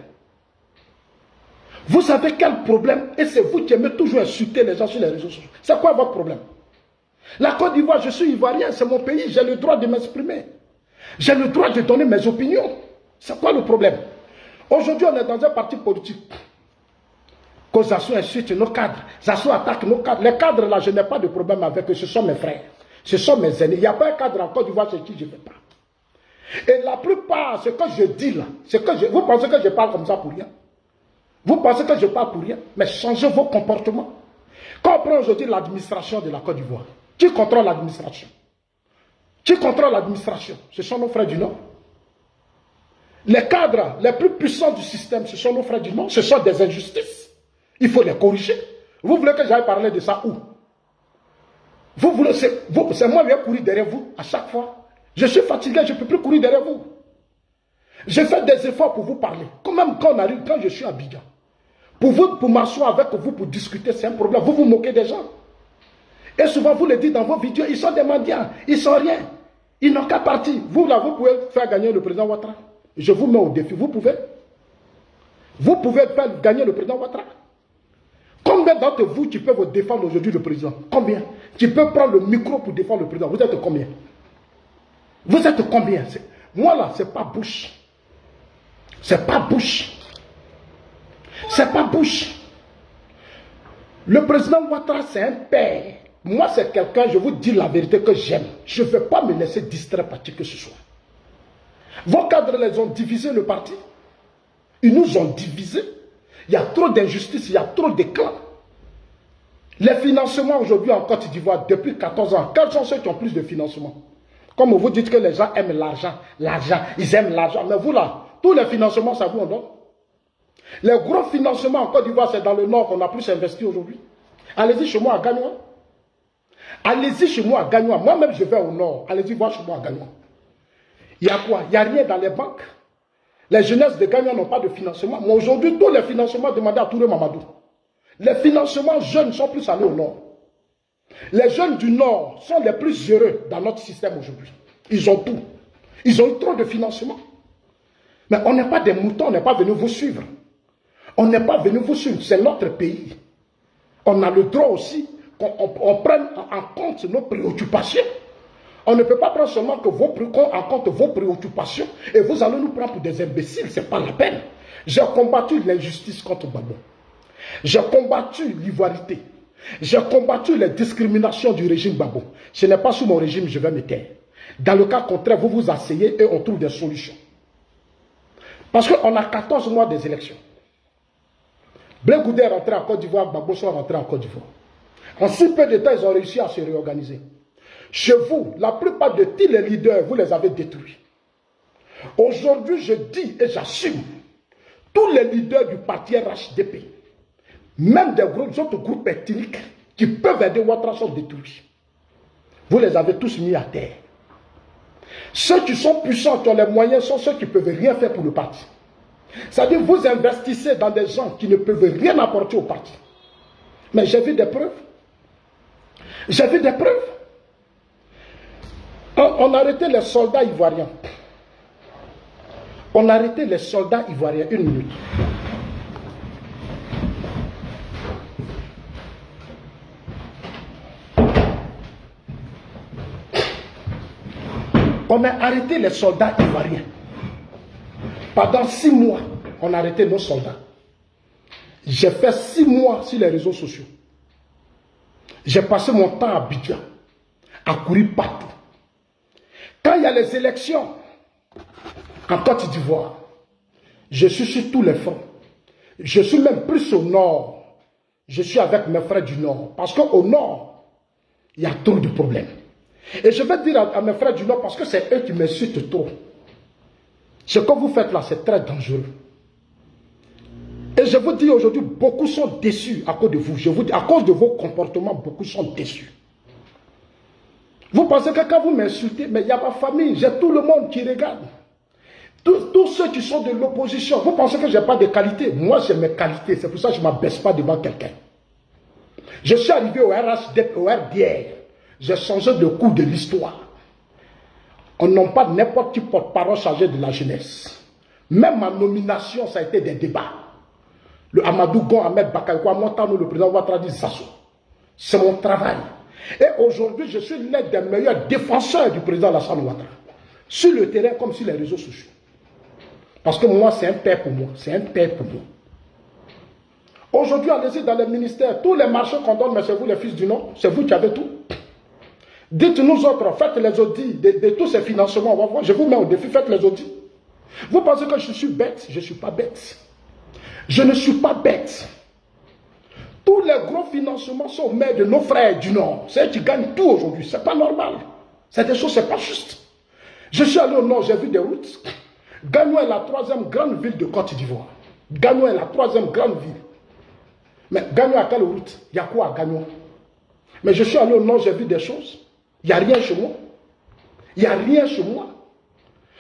Vous avez quel problème? Et c'est vous qui aimez toujours insulter les gens sur les réseaux sociaux. C'est quoi votre problème? La Côte d'Ivoire, je suis ivoirien, c'est mon pays, j'ai le droit de m'exprimer. J'ai le droit de donner mes opinions. C'est quoi le problème? Aujourd'hui, on est dans un parti politique. Que Zassou insulte nos cadres, Zassou attaque nos cadres. Les cadres là, je n'ai pas de problème avec eux, ce sont mes frères. Ce sont mes aînés. Il n'y a pas un cadre en Côte d'Ivoire sur qui je ne fais pas. Et la plupart, ce que je dis là, vous pensez que je parle comme ça pour rien? Vous pensez que je parle pour rien? Mais changez vos comportements. Quand on prend aujourd'hui l'administration de la Côte d'Ivoire, qui contrôle l'administration? Qui contrôle l'administration? Ce sont nos frères du Nord. Les cadres les plus puissants du système, ce sont nos frères du Nord. Ce sont des injustices. Il faut les corriger. Vous voulez que j'aille parler de ça où? Vous voulez, c'est moi qui vais courir derrière vous à chaque fois. Je suis fatigué, je ne peux plus courir derrière vous. J'ai fait des efforts pour vous parler. Quand même quand on arrive, quand je suis à Abidjan, pour m'asseoir avec vous, pour discuter, c'est un problème. Vous vous moquez des gens. Et souvent, vous le dites dans vos vidéos, ils sont des mendiants, ils sont rien. Ils n'ont qu'à partir. Vous, là, vous pouvez faire gagner le président Ouattara. Je vous mets au défi. Vous pouvez. Vous pouvez faire gagner le président Ouattara. Combien d'entre vous qui peuvent défendre aujourd'hui le président? Combien? Qui peut prendre le micro pour défendre le président? Vous êtes combien? Vous êtes combien? Moi, là, c'est pas Bush. C'est pas Bush. C'est pas Bush. Le président Ouattara, c'est un père. Moi, c'est quelqu'un, je vous dis la vérité, que j'aime. Je ne vais pas me laisser distraire par qui que ce soit. Vos cadres les ont divisé le parti. Ils nous ont divisés. Il y a trop d'injustice, il y a trop de clans. Les financements aujourd'hui en Côte d'Ivoire, depuis 14 ans, quels sont ceux qui ont plus de financement? Comme vous dites que les gens aiment l'argent, ils aiment l'argent. Mais vous là, tous les financements, ça vous en donne. Les gros financements en Côte d'Ivoire, c'est dans le nord qu'on a plus investi aujourd'hui. Allez-y chez moi à Gagnoua. Allez-y chez moi à Gagnoua. Moi-même, je vais au nord. Allez-y voir chez moi à Gagnoua. Il y a quoi? Il n'y a rien dans les banques. Les jeunesses de Gagnoua n'ont pas de financement. Mais aujourd'hui, tous les financements demandés à Touré Mamadou. Les financements jeunes sont plus allés au nord. Les jeunes du nord sont les plus heureux dans notre système aujourd'hui. Ils ont tout. Ils ont eu trop de financement. Mais on n'est pas des moutons, on n'est pas venu vous suivre. On n'est pas venu vous suivre, c'est notre pays. On a le droit aussi qu'on prenne en compte nos préoccupations. On ne peut pas prendre seulement en compte vos préoccupations et vous allez nous prendre pour des imbéciles, ce n'est pas la peine. J'ai combattu l'injustice contre Gbagbo. J'ai combattu l'ivoirité. J'ai combattu les discriminations du régime Gbagbo. Ce n'est pas sous mon régime, je vais me taire. Dans le cas contraire, vous vous asseyez et on trouve des solutions. Parce qu'on a 14 mois des élections. Blé Goudé est rentré en Côte d'Ivoire, Gbagbo soit rentré en Côte d'Ivoire. En si peu de temps, ils ont réussi à se réorganiser. Chez vous, la plupart de tous les leaders, vous les avez détruits. Aujourd'hui, je dis et j'assume, tous les leaders du parti RHDP, même des autres groupes ethniques qui peuvent aider Ouattara sont détruits. Vous les avez tous mis à terre. Ceux qui sont puissants, qui ont les moyens, sont ceux qui ne peuvent rien faire pour le parti. C'est-à-dire, vous investissez dans des gens qui ne peuvent rien apporter au parti. Mais j'ai vu des preuves. J'ai vu des preuves. On a arrêté les soldats ivoiriens. On a arrêté les soldats ivoiriens. Une minute. On a arrêté les soldats ivoiriens. Pendant 6 mois, on a arrêté nos soldats. J'ai fait 6 mois sur les réseaux sociaux. J'ai passé mon temps à Abidjan, à courir partout. Quand il y a les élections en Côte d'Ivoire, je suis sur tous les fronts. Je suis même plus au nord. Je suis avec mes frères du nord. Parce qu'au nord, il y a trop de problèmes. Et je vais dire à mes frères du nord, parce que c'est eux qui m'insultent trop. Ce que vous faites là, c'est très dangereux. Et je vous dis aujourd'hui, beaucoup sont déçus à cause de vous. Je vous dis, à cause de vos comportements, beaucoup sont déçus. Vous pensez que quand vous m'insultez, mais il y a ma famille, j'ai tout le monde qui regarde. Tous ceux qui sont de l'opposition, vous pensez que je n'ai pas de qualité? Moi, j'ai mes qualités, c'est pour ça que je ne m'abaisse pas devant quelqu'un. Je suis arrivé au RDR, j'ai changé de cours de l'histoire. On n'a pas n'importe qui porte-parole chargé de la jeunesse. Même ma nomination, ça a été des débats. Le Amadou Gon Ahmed Bakayoko, Montano, le président Ouattara dit Sasso. C'est mon travail. Et aujourd'hui, je suis l'un des meilleurs défenseurs du président Alassane Ouattara. Sur le terrain comme sur les réseaux sociaux. Parce que moi, c'est un père pour moi. C'est un père pour moi. Aujourd'hui, allez-y dans les ministères. Tous les marchés qu'on donne, mais c'est vous les fils du Nord. C'est vous qui avez tout. Dites-nous autres, faites les audits de tous ces financements. On va voir. Je vous mets au défi, faites les audits. Vous pensez que je suis bête? Je ne suis pas bête. Je ne suis pas bête. Tous les gros financements sont aux mains de nos frères du Nord. C'est eux qui gagnent tout aujourd'hui. Ce n'est pas normal. C'est des choses, ce n'est pas juste. Je suis allé au Nord, j'ai vu des routes. Gagnoua est la 3e grande ville de Côte d'Ivoire. Gagnoua est la 3e grande ville. Mais Gagnon à quelle route? Il y a quoi à Gagnon? Mais je suis allé au nord, j'ai vu des choses. Il n'y a rien chez moi. Il n'y a rien chez moi.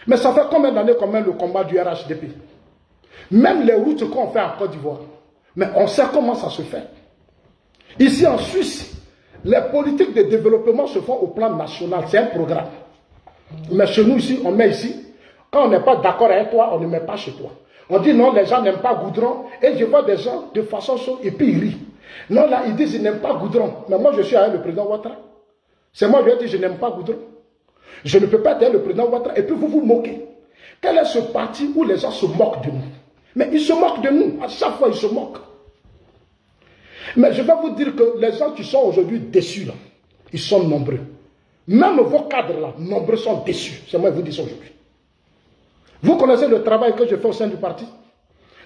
Mais ça fait combien d'années qu'on mène le combat du RHDP? Même les routes qu'on fait en Côte d'Ivoire. Mais on sait comment ça se fait. Ici en Suisse, les politiques de développement se font au plan national. C'est un programme. Mais chez nous ici, on met ici. Quand on n'est pas d'accord avec toi, on ne met pas chez toi. On dit non, les gens n'aiment pas Goudron. Et je vois des gens de façon chaude et puis ils rient. Non, là, ils disent qu'ils n'aiment pas Goudron. Mais moi, je suis avec le président Ouattara. C'est moi qui lui ai dit je n'aime pas Goudron. Je ne peux pas être avec le président Ouattara. Et puis vous vous moquez. Quel est ce parti où les gens se moquent de nous? Mais ils se moquent de nous. À chaque fois, ils se moquent. Mais je vais vous dire que les gens qui sont aujourd'hui déçus, là, ils sont nombreux. Même vos cadres, là, nombreux sont déçus. C'est moi qui vous dis ça aujourd'hui. Vous connaissez le travail que je fais au sein du parti?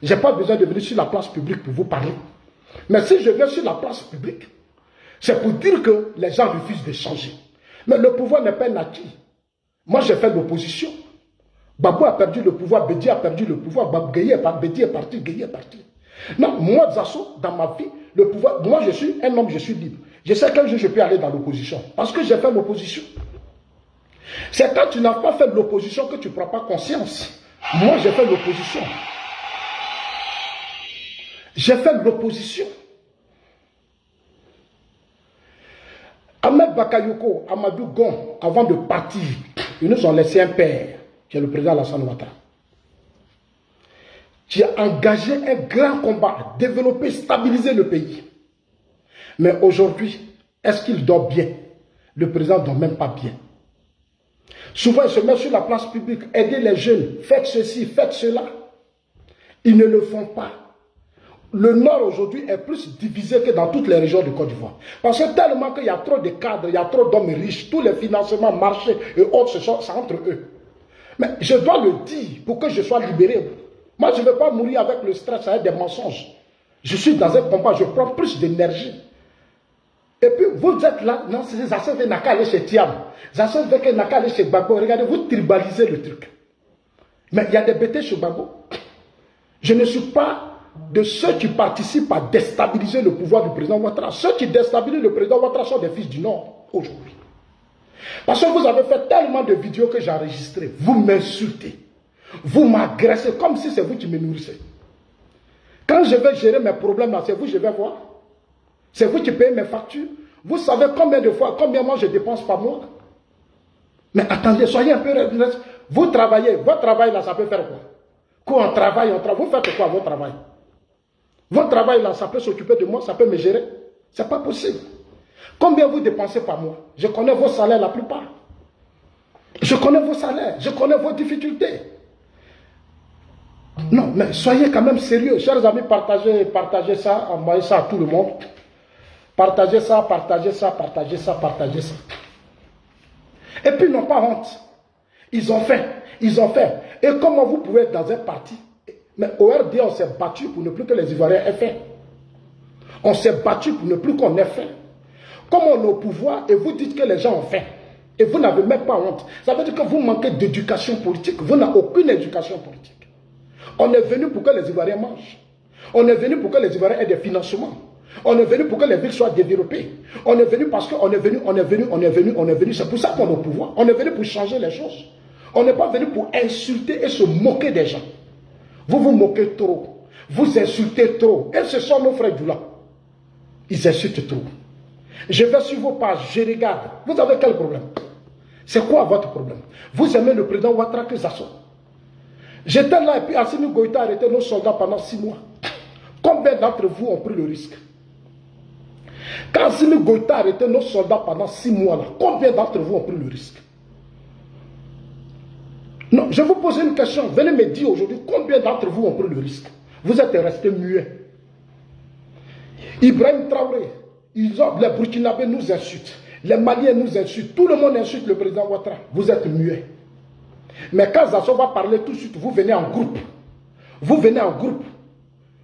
Je n'ai pas besoin de venir sur la place publique pour vous parler. Mais si je viens sur la place publique, c'est pour dire que les gens refusent de changer. Mais le pouvoir n'est pas naquit. Moi, j'ai fait l'opposition. Babou a perdu le pouvoir, Bédi a perdu le pouvoir, Bédi est parti, Gueye est parti. Non, moi, Zasso, dans ma vie, le pouvoir, moi, je suis un homme, je suis libre. Je sais quel jour je peux aller dans l'opposition. Parce que j'ai fait l'opposition. C'est quand tu n'as pas fait l'opposition que tu ne prends pas conscience. Moi, j'ai fait l'opposition. J'ai fait l'opposition. Ahmed Bakayoko, Amadou Gon, avant de partir, ils nous ont laissé un père, qui est le président Alassane Ouattara, qui a engagé un grand combat à développer, stabiliser le pays. Mais aujourd'hui, est-ce qu'il dort bien? Le président ne dort même pas bien. Souvent, il se met sur la place publique, aider les jeunes, faites ceci, faites cela. Ils ne le font pas. Le Nord aujourd'hui est plus divisé que dans toutes les régions de Côte d'Ivoire. Parce que tellement qu'il y a trop de cadres, il y a trop d'hommes riches, tous les financements, marchés et autres, c'est entre eux. Mais je dois le dire pour que je sois libéré. Moi, je ne veux pas mourir avec le stress, avec des mensonges. Je suis dans un combat, je prends plus d'énergie. Et puis, vous êtes là, non, c'est ça, c'est Naka aller chez Tiam. Ça se fait que Naka aller chez Gbagbo. Regardez, vous tribalisez le truc. Mais il y a des bêtés chez Gbagbo. Je ne suis pas de ceux qui participent à déstabiliser le pouvoir du président Ouattara. Ceux qui déstabilisent le président Ouattara sont des fils du Nord, aujourd'hui. Parce que vous avez fait tellement de vidéos que j'ai enregistrées. Vous m'insultez. Vous m'agressez comme si c'est vous qui me nourrissez. Quand je vais gérer mes problèmes là, c'est vous que je vais voir. C'est vous qui payez mes factures. Vous savez combien de fois, combien moi je dépense par mois. Mais attendez, soyez un peu... Vous travaillez, votre travail là, ça peut faire quoi? Quand on travaille, vous faites quoi votre travail? Votre travail là, ça peut s'occuper de moi, ça peut me gérer. C'est pas possible. Combien vous dépensez par mois? Je connais vos salaires la plupart. Je connais vos salaires, je connais vos difficultés. Non, mais soyez quand même sérieux. Chers amis, partagez ça, envoyez ça à tout le monde. Partagez ça, partagez ça, partagez ça, partagez ça. Et puis, ils n'ont pas honte. Ils ont fait, ils ont fait. Et comment vous pouvez être dans un parti? Mais au RD, on s'est battu pour ne plus que les Ivoiriens aient fait. On s'est battu pour ne plus qu'on ait fait. Comme on est au pouvoir et vous dites que les gens ont fait. Et vous n'avez même pas honte. Ça veut dire que vous manquez d'éducation politique. Vous n'avez aucune éducation politique. On est venu pour que les Ivoiriens mangent. On est venu pour que les Ivoiriens aient des financements. On est venu pour que les villes soient développées. On est venu parce qu'on est venu. C'est pour ça qu'on est au pouvoir. On est venu pour changer les choses. On n'est pas venu pour insulter et se moquer des gens. Vous vous moquez trop. Vous insultez trop. Et ce sont nos frères Doula. Ils insultent trop. Je vais sur vos pages, je regarde. Vous avez quel problème? C'est quoi votre problème? Vous aimez le président Ouattara que Zasso. J'étais là et puis Assimi Goïta a arrêté nos soldats pendant 6 mois. Combien d'entre vous ont pris le risque? Quand Assimi Goïta a arrêté nos soldats pendant 6 mois, là, combien d'entre vous ont pris le risque? Non, je vous pose une question. Venez me dire aujourd'hui combien d'entre vous ont pris le risque. Vous êtes restés muets. Ibrahim Traoré, les Burkinabés nous insultent. Les Maliens nous insultent. Tout le monde insulte le président Ouattara. Vous êtes muets. Mais quand Zasso va parler tout de suite, vous venez en groupe. Vous venez en groupe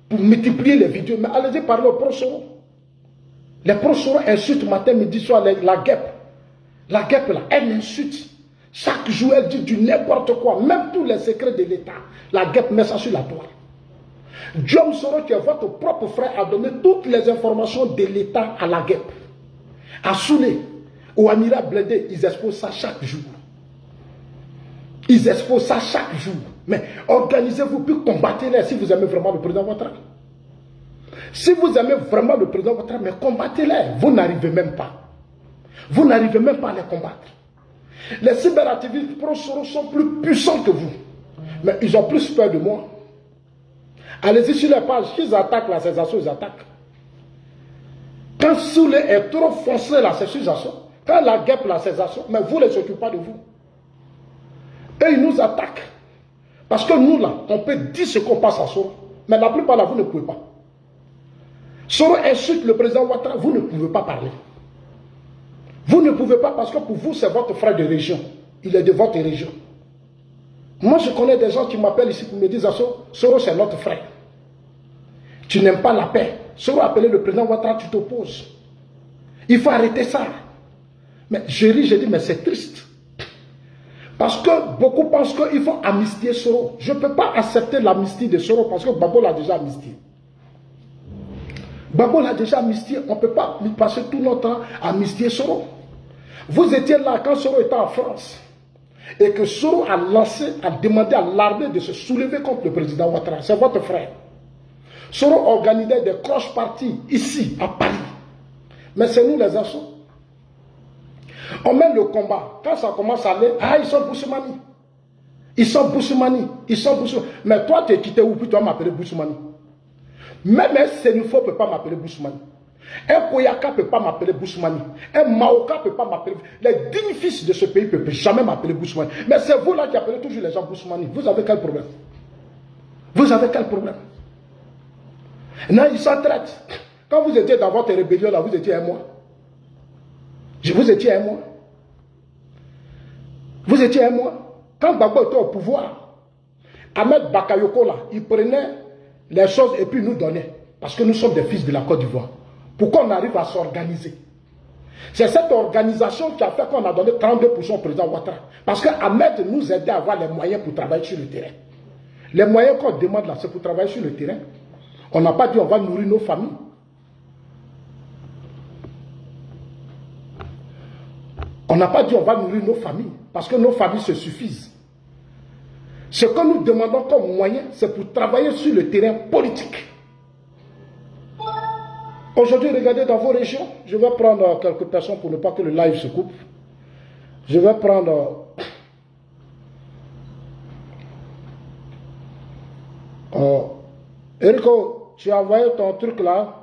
pour multiplier les vidéos. Mais allez-y parler aux prosoro. Les prosoro insultent matin, midi, soir, la guêpe. La guêpe là, elle insulte. Chaque jour, elle dit du n'importe quoi. Même tous les secrets de l'État. La guêpe met ça sur la toile. Diom Soro, qui est votre propre frère, a donné toutes les informations de l'État à la guêpe. À Soulé, au Amira Blindé, ils exposent ça chaque jour. Ils exposent ça chaque jour. Mais organisez-vous, puis combattez-les si vous aimez vraiment le président Ouattara. Si vous aimez vraiment le président Ouattara, mais combattez-les. Vous n'arrivez même pas. Vous n'arrivez même pas à les combattre. Les cyberactivistes pro-Soro sont plus puissants que vous. Mais ils ont plus peur de moi. Allez-y sur les pages, qu'ils attaquent là, ces assauts, ils attaquent. Quand Soulé est trop foncé là, c'est sur les assauts. Quand la guêpe là, c'est assauts, mais vous ne les occupez pas de vous. Et ils nous attaquent. Parce que nous là, on peut dire ce qu'on passe à Soro. Mais la plupart là, vous ne pouvez pas. Soro insulte le président Ouattara, vous ne pouvez pas parler. Vous ne pouvez pas parce que pour vous, c'est votre frère de région. Il est de votre région. Moi, je connais des gens qui m'appellent ici pour me dire, Soro, c'est notre frère. Tu n'aimes pas la paix. Soro a appelé le président Ouattara, tu t'opposes. Il faut arrêter ça. Mais je ris, je dis, mais c'est triste. Parce que beaucoup pensent qu'il faut amnistier Soro. Je ne peux pas accepter l'amnistie de Soro parce que Babo l'a déjà amnistié. Babo l'a déjà amnistié. On ne peut pas passer tout notre temps à amnistier Soro. Vous étiez là quand Soro était en France. Et que Soro a lancé, a demandé à l'armée de se soulever contre le président Ouattara. C'est votre frère. Soro organisait des croches parties ici, à Paris. Mais c'est nous les assauts. On mène le combat. Quand ça commence à aller, ah, ils sont Boussoumani. Ils sont Boussoumani. Ils sont Boussoumani. Mais toi, tu es quitté où, puis tu vas m'appeler Boussoumani. Même un Sénufo ne peut pas m'appeler Boussoumani. Un Koyaka ne peut pas m'appeler Boussoumani. Un Maoka ne peut pas m'appeler. Les dignes fils de ce pays ne peuvent jamais m'appeler Boussoumani. Mais c'est vous là qui appelez toujours les gens Boussoumani. Vous avez quel problème? Vous avez quel problème? Non, ils s'entraident. Quand vous étiez dans votre rébellion là, vous étiez un mois. Vous étiez un mois. Vous étiez un mois. Quand Gbagbo était au pouvoir, Ahmed Bakayoko là, il prenait les choses et puis nous donnait. Parce que nous sommes des fils de la Côte d'Ivoire. Pourquoi on arrive à s'organiser? C'est cette organisation qui a fait qu'on a donné 32% au président Ouattara. Parce qu'Ahmed nous aidait à avoir les moyens pour travailler sur le terrain. Les moyens qu'on demande là, c'est pour travailler sur le terrain. On n'a pas dit on va nourrir nos familles. On n'a pas dit on va nourrir nos familles. Parce que nos familles se suffisent. Ce que nous demandons comme moyen, c'est pour travailler sur le terrain politique. Aujourd'hui, regardez dans vos régions. Je vais prendre quelques personnes pour ne pas que le live se coupe. Je vais prendre... Erico, tu as envoyé ton truc là.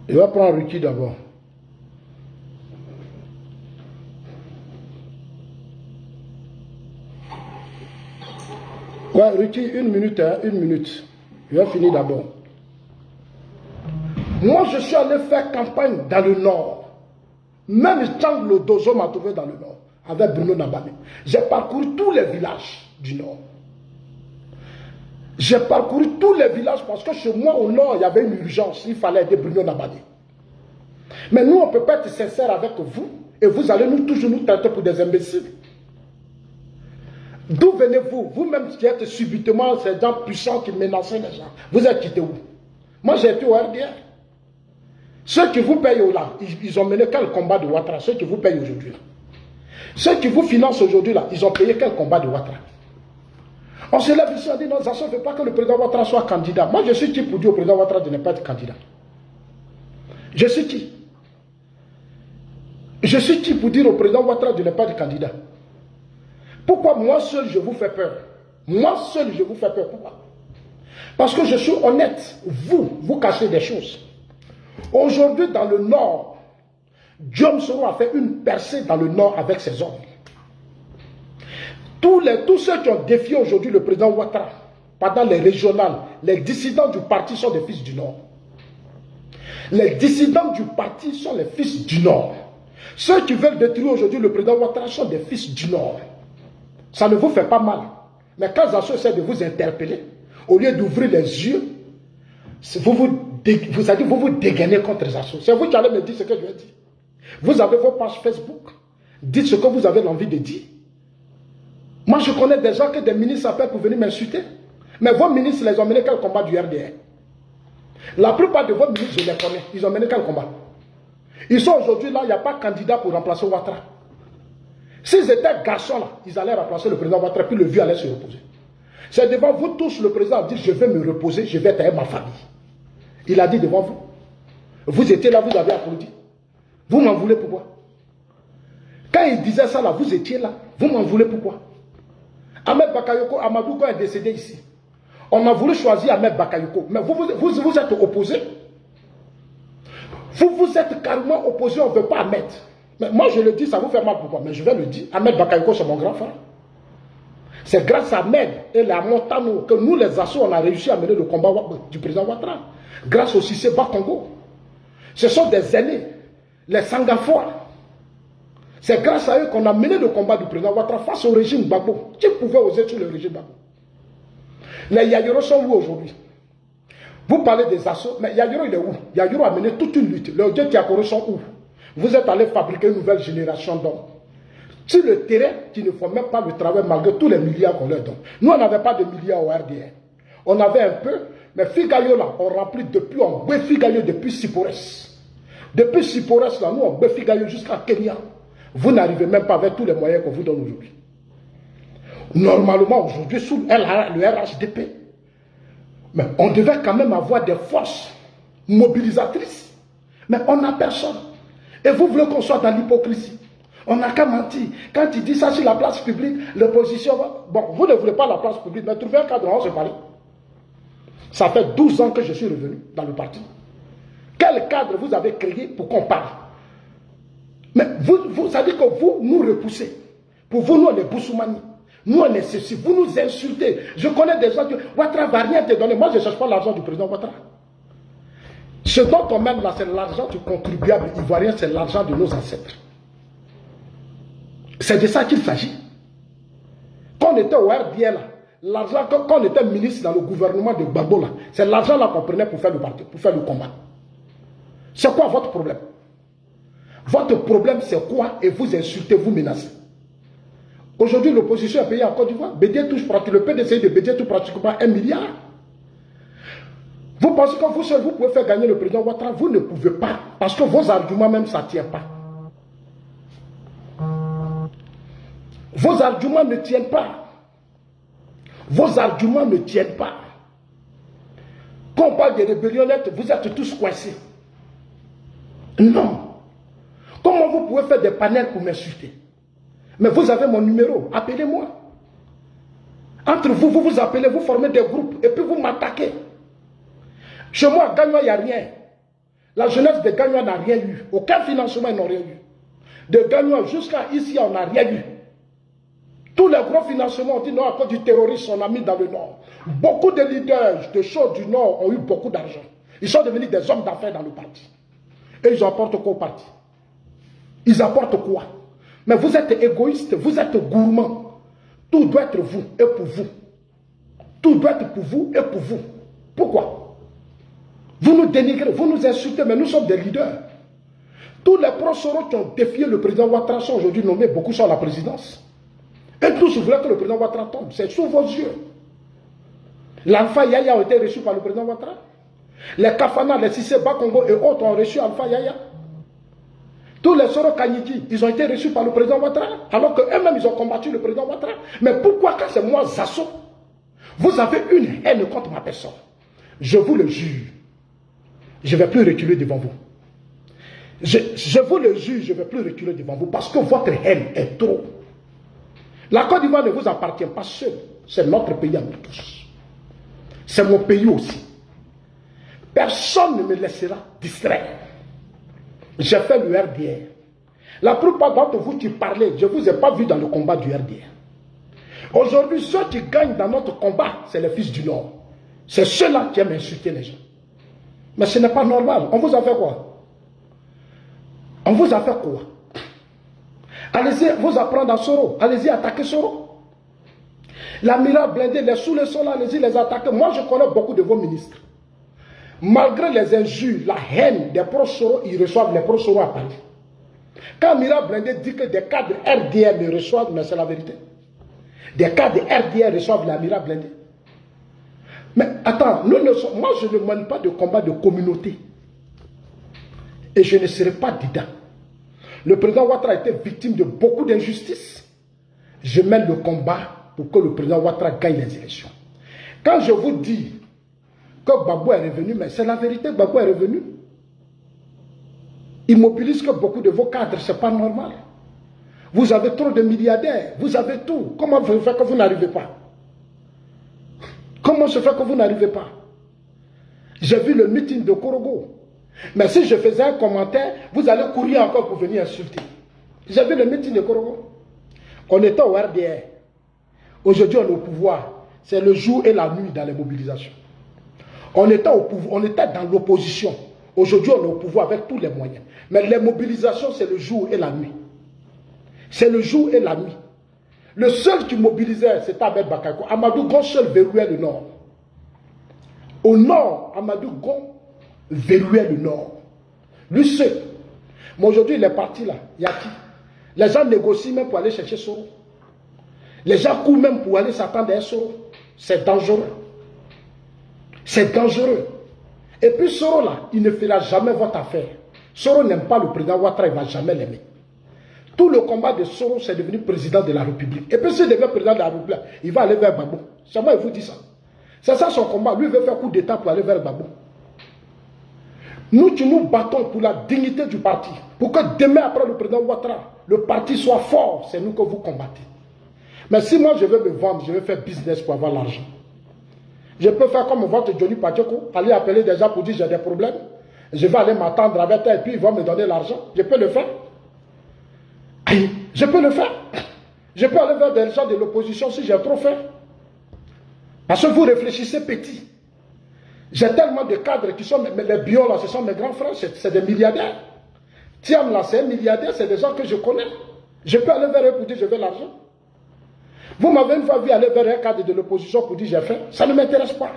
Je vais prendre Ricky d'abord. Ouais, Ricky, une minute, hein, une minute. Je vais finir d'abord. Moi, je suis allé faire campagne dans le Nord. Même Chang Lodozo m'a trouvé dans le Nord, avec Bruno Nabane. J'ai parcouru tous les villages du Nord. J'ai parcouru tous les villages parce que chez moi, au Nord, il y avait une urgence. Il fallait aider Bruno Nabane. Mais nous, on ne peut pas être sincère avec vous. Et vous allez toujours nous traiter pour des imbéciles. D'où venez-vous? Vous-même qui êtes subitement ces gens puissants qui menaçaient les gens. Vous êtes quitté où? Moi, j'ai été au RDR. Ceux qui vous payent là, ils ont mené quel combat de Ouattara? Ceux qui vous payent aujourd'hui. Ceux qui vous financent aujourd'hui là, ils ont payé quel combat de Ouattara? On se lève ici, on dit non, ça ne veut pas que le président Ouattara soit candidat. Moi, je suis qui pour dire au président Ouattara de ne pas être candidat? Je suis qui? Je suis qui pour dire au président Ouattara de ne pas être candidat? Pourquoi moi seul je vous fais peur? Moi seul je vous fais peur. Pourquoi? Parce que je suis honnête. Vous cachez des choses. Aujourd'hui dans le Nord, Diom Soro a fait une percée dans le Nord avec ses hommes. Tous ceux qui ont défié aujourd'hui le président Ouattara, pendant les régionales, les dissidents du parti sont des fils du Nord. Les dissidents du parti sont les fils du Nord. Ceux qui veulent détruire aujourd'hui le président Ouattara sont des fils du Nord. Ça ne vous fait pas mal. Mais quand Zasso essaie de vous interpeller, au lieu d'ouvrir les yeux, vous vous dégainez contre Zasso. C'est vous qui allez me dire ce que je vais dire. Vous avez vos pages Facebook. Dites ce que vous avez envie de dire. Moi, je connais des gens que des ministres appellent pour venir m'insulter. Mais vos ministres les ont menés quel combat du RDR? La plupart de vos ministres, je les connais. Ils ont mené quel combat? Ils sont aujourd'hui là, il n'y a pas de candidat pour remplacer Ouattara. S'ils étaient garçons là, ils allaient remplacer le président Ouattara, puis le vieux allait se reposer. C'est devant vous tous, le président a dit, je vais me reposer, je vais être avec ma famille. Il a dit devant vous. Vous étiez là, vous avez applaudi. Vous m'en voulez pourquoi? Quand il disait ça là, vous étiez là. Vous m'en voulez pourquoi? Ahmed Bakayoko, Amadou est décédé ici. On a voulu choisir Ahmed Bakayoko. Mais vous êtes opposé. Vous êtes carrément opposé, on ne veut pas Ahmed. Mais moi je le dis, ça vous fait mal pourquoi? Mais je vais le dire. Ahmed Bakayoko, c'est mon grand frère. C'est grâce à Ahmed et la Montano que nous les assos, on a réussi à mener le combat du président Ouattara. Grâce au Cissé Bakongo. Ce sont des aînés, les Sangafois. C'est grâce à eux qu'on a mené le combat du président Ouattara face au régime Gbagbo. Qui pouvait oser sur le régime Gbagbo? Les Yayoro sont où aujourd'hui? Vous parlez des assauts, mais Yayoro il est où? Yayoro a mené toute une lutte. Les Dieu Tiakoro sont où? Vous êtes allé fabriquer une nouvelle génération d'hommes. Sur le terrain, qui ne font même pas le travail malgré tous les milliards qu'on leur donne. Nous, on n'avait pas de milliards au RDR. On avait un peu, mais Figayo là, on remplit depuis, on boit Figayo depuis Sipores. Depuis Sipores là, nous on boit Figayo jusqu'à Kenya. Vous n'arrivez même pas avec tous les moyens qu'on vous donne aujourd'hui. Normalement, aujourd'hui, sous le RHDP, mais on devait quand même avoir des forces mobilisatrices. Mais on n'a personne. Et vous voulez qu'on soit dans l'hypocrisie. On n'a qu'à mentir. Quand il dit ça sur la place publique, l'opposition va... Bon, vous ne voulez pas la place publique, mais trouvez un cadre, on se parle. Ça fait 12 ans que je suis revenu dans le parti. Quel cadre vous avez créé pour qu'on parle? Mais vous savez que vous nous repoussez. Pour vous, nous, on est Boussoumani. Nous, on est ceci. Vous nous insultez. Je connais des gens qui... Ouattara va rien te donner. Moi, je ne cherche pas l'argent du président Ouattara. Ce dont on mène là, c'est l'argent du contribuable ivoirien, c'est l'argent de nos ancêtres. C'est de ça qu'il s'agit. Quand on était au RDL, l'argent, quand on était ministre dans le gouvernement de Gbagbo, c'est l'argent là qu'on prenait pour faire le parti, pour faire le combat. C'est quoi votre problème? Votre problème, c'est quoi? Et vous insultez, vous menacez. Aujourd'hui, l'opposition est payée en Côte d'Ivoire. Bédier touche pratiquement, le PDC de Bédier touche pratiquement 1 milliard. Vous pensez que vous seul, vous pouvez faire gagner le président Ouattara? Vous ne pouvez pas. Parce que vos arguments même, ça ne tient pas. Vos arguments ne tiennent pas. Vos arguments ne tiennent pas. Quand on parle des rébellionnettes, vous êtes tous coincés. Non. Comment vous pouvez faire des panels pour m'insulter? Mais vous avez mon numéro, appelez-moi. Entre vous, vous vous appelez, vous formez des groupes et puis vous m'attaquez. Chez moi, à Gagnoa, il n'y a rien. La jeunesse de Gagnoa n'a rien eu. Aucun financement, ils n'ont rien eu. De Gagnoa jusqu'à ici, on n'a rien eu. Tous les gros financements ont dit non, à cause du terrorisme, on a mis dans le Nord. Beaucoup de leaders de choses du Nord ont eu beaucoup d'argent. Ils sont devenus des hommes d'affaires dans le parti. Et ils apportent quoi au parti? Ils apportent quoi? Mais vous êtes égoïste, vous êtes gourmand. Tout doit être vous et pour vous. Tout doit être pour vous et pour vous. Pourquoi? Vous nous dénigrez, vous nous insultez, mais nous sommes des leaders. Tous les prosoro qui ont défié le président Ouattara sont aujourd'hui nommés, beaucoup sont à la présidence. Et tous voulaient que le président Ouattara tombe. C'est sous vos yeux. L'Alpha Yaya a été reçu par le président Ouattara. Les Kafana, les Cissé Bakongo et autres ont reçu Alpha Yaya. Tous les Soro Kanyiki, ils ont été reçus par le président Ouattara, alors qu'eux-mêmes, ils ont combattu le président Ouattara. Mais pourquoi, quand c'est moi, Zasso, vous avez une haine contre ma personne? Je vous le jure, je ne vais plus reculer devant vous. Je vous le jure, je ne vais plus reculer devant vous, parce que votre haine est trop. La Côte d'Ivoire ne vous appartient pas seul, c'est notre pays à nous tous. C'est mon pays aussi. Personne ne me laissera distraire. J'ai fait le RDR. La plupart d'entre vous qui parlez, je ne vous ai pas vu dans le combat du RDR. Aujourd'hui, ceux qui gagnent dans notre combat, c'est les fils du Nord. C'est ceux-là qui aiment insulter les gens. Mais ce n'est pas normal. On vous a fait quoi? On vous a fait quoi? Allez-y vous apprendre à Soro. Allez-y attaquer Soro. L'amiral blindé, les sous le sol, allez-y les attaquer. Moi, je connais beaucoup de vos ministres. Malgré les injures, la haine des pro-Soro, ils reçoivent les pro-Soro à Paris. Quand Mira Blindé dit que des cadres RDR les reçoivent, mais c'est la vérité. Des cadres RDR reçoivent l'amiral Blindé. Mais attends, moi je ne mène pas de combat de communauté. Et je ne serai pas dedans. Le président Ouattara a été victime de beaucoup d'injustices. Je mène le combat pour que le président Ouattara gagne les élections. Quand je vous dis que Gbagbo est revenu, mais c'est la vérité, Gbagbo est revenu. Il mobilise que beaucoup de vos cadres, ce n'est pas normal. Vous avez trop de milliardaires, vous avez tout. Comment se fait que vous n'arrivez pas? Comment se fait que vous n'arrivez pas? J'ai vu le meeting de Korogo. Mais si je faisais un commentaire, vous allez courir encore pour venir insulter. J'ai vu le meeting de Korogo. On était au RDR. Aujourd'hui, on est au pouvoir. C'est le jour et la nuit dans les mobilisations. On était au pouvoir, on était dans l'opposition. Aujourd'hui, on est au pouvoir avec tous les moyens. Mais les mobilisations, c'est le jour et la nuit. C'est le jour et la nuit. Le seul qui mobilisait, c'était Ahmed Bakayoko. Amadou Gon seul verrouillait le nord. Au nord, Amadou Gon verrouillait le nord. Lui seul. Mais aujourd'hui, il est parti là. Il y a qui? Les gens négocient même pour aller chercher Soro. Les gens courent même pour aller s'attendre à un Soro. C'est dangereux. C'est dangereux. Et puis Soro là, il ne fera jamais votre affaire. Soro n'aime pas le président Ouattara, il ne va jamais l'aimer. Tout le combat de Soro, c'est devenu président de la République. Et puis s'il devient président de la République, il va aller vers Gbagbo. C'est moi, il vous dit ça. C'est ça son combat. Lui, il veut faire coup d'état pour aller vers Gbagbo. Nous, nous battons pour la dignité du parti. Pour que demain, après le président Ouattara, le parti soit fort. C'est nous que vous combattez. Mais si moi, je veux me vendre, je veux faire business pour avoir l'argent. Je peux faire comme votre Johnny Pacheko, aller appeler des gens pour dire j'ai des problèmes. Je vais aller m'attendre avec eux et puis ils vont me donner l'argent. Je peux le faire. Je peux le faire. Je peux aller vers des gens de l'opposition si j'ai trop fait. Parce que vous réfléchissez petit. J'ai tellement de cadres qui sont, les bio là, ce sont mes grands frères, c'est des milliardaires. Thiam là, c'est un milliardaire, c'est des gens que je connais. Je peux aller vers eux pour dire je veux l'argent. Vous m'avez une fois vu aller vers un cadre de l'opposition pour dire j'ai fait. Ça ne m'intéresse pas.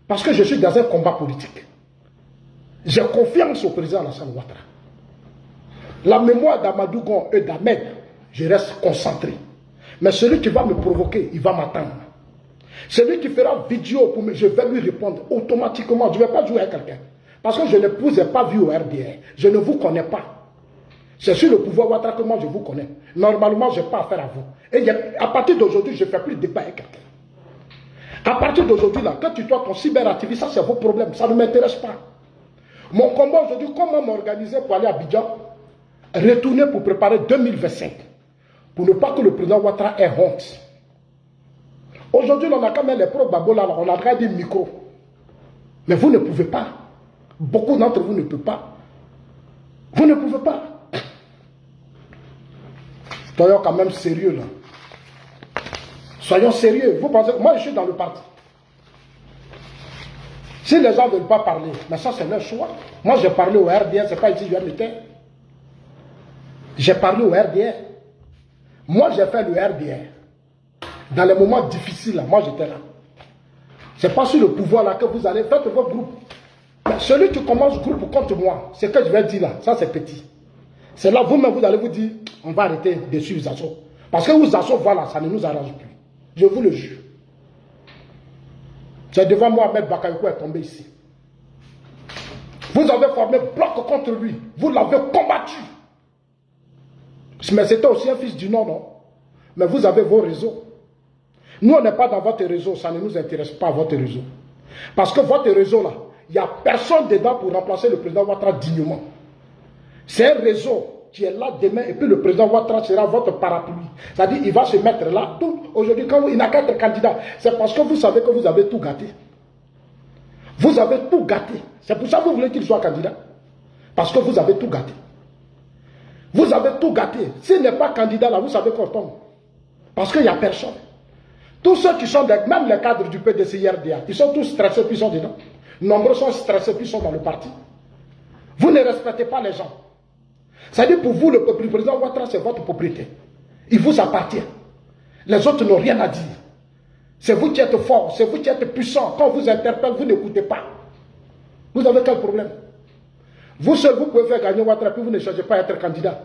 Parce que je suis dans un combat politique. J'ai confiance au président Alassane Ouattara. La mémoire d'Amadou Gon et d'Ahmed, je reste concentré. Mais celui qui va me provoquer, il va m'attendre. Celui qui fera vidéo pour me, je vais lui répondre automatiquement. Je ne vais pas jouer à quelqu'un. Parce que je ne vous ai pas vu au RDR. Je ne vous connais pas. C'est sur le pouvoir Ouattara que moi je vous connais. Normalement, je n'ai pas affaire à vous. Et à partir d'aujourd'hui, je ne fais plus de débat avec quelqu'un. À partir d'aujourd'hui, là, quand tu dois ton cyberactiviste, ça c'est vos problèmes. Ça ne m'intéresse pas. Mon combat aujourd'hui, comment m'organiser pour aller à Abidjan, retourner pour préparer 2025. Pour ne pas que le président Ouattara ait honte. Aujourd'hui, on a quand même les pro-Gbagbo là, on a regardé des micros. Mais vous ne pouvez pas. Beaucoup d'entre vous ne peuvent pas. Vous ne pouvez pas. Soyons quand même sérieux là. Soyons sérieux. Vous pensez que moi je suis dans le parti. Si les gens ne veulent pas parler, mais ça c'est leur choix. Moi j'ai parlé au RDR, c'est pas ici je m'étais. J'ai parlé au RDR. Moi j'ai fait le RDR. Dans les moments difficiles là, moi j'étais là. C'est pas sur le pouvoir là que vous allez faire votre groupe. Mais celui qui commence le groupe contre moi, c'est que je vais dire là, ça c'est petit. C'est là vous-même vous allez vous dire, on va arrêter de suivre Zasso. Parce que vous Zasso, voilà, ça ne nous arrange plus. Je vous le jure. C'est devant moi, Ahmed Bakayoko est tombé ici. Vous avez formé bloc contre lui. Vous l'avez combattu. Mais c'était aussi un fils du Nord, non? Mais vous avez vos réseaux. Nous, on n'est pas dans votre réseau. Ça ne nous intéresse pas, votre réseau. Parce que votre réseau, là, il n'y a personne dedans pour remplacer le président Ouattara dignement. C'est un réseau qui est là demain et puis le président Ouattara sera votre parapluie. C'est-à-dire il va se mettre là. Aujourd'hui, quand il n'a qu'à être candidat, c'est parce que vous savez que vous avez tout gâté. Vous avez tout gâté. C'est pour ça que vous voulez qu'il soit candidat. Parce que vous avez tout gâté. Vous avez tout gâté. S'il n'est pas candidat là, vous savez qu'on tombe. Parce qu'il n'y a personne. Tous ceux qui sont, même les cadres du PDCIRDA, ils sont tous stressés puis ils sont dedans. Nombreux sont stressés puis ils sont dans le parti. Vous ne respectez pas les gens. C'est-à-dire pour vous, le président Ouattara, c'est votre propriété. Il vous appartient. Les autres n'ont rien à dire. C'est vous qui êtes fort, c'est vous qui êtes puissant. Quand on vous interpelle, vous n'écoutez pas. Vous avez quel problème? Vous seul, vous pouvez faire gagner Ouattara, puis vous ne cherchez pas à être candidat.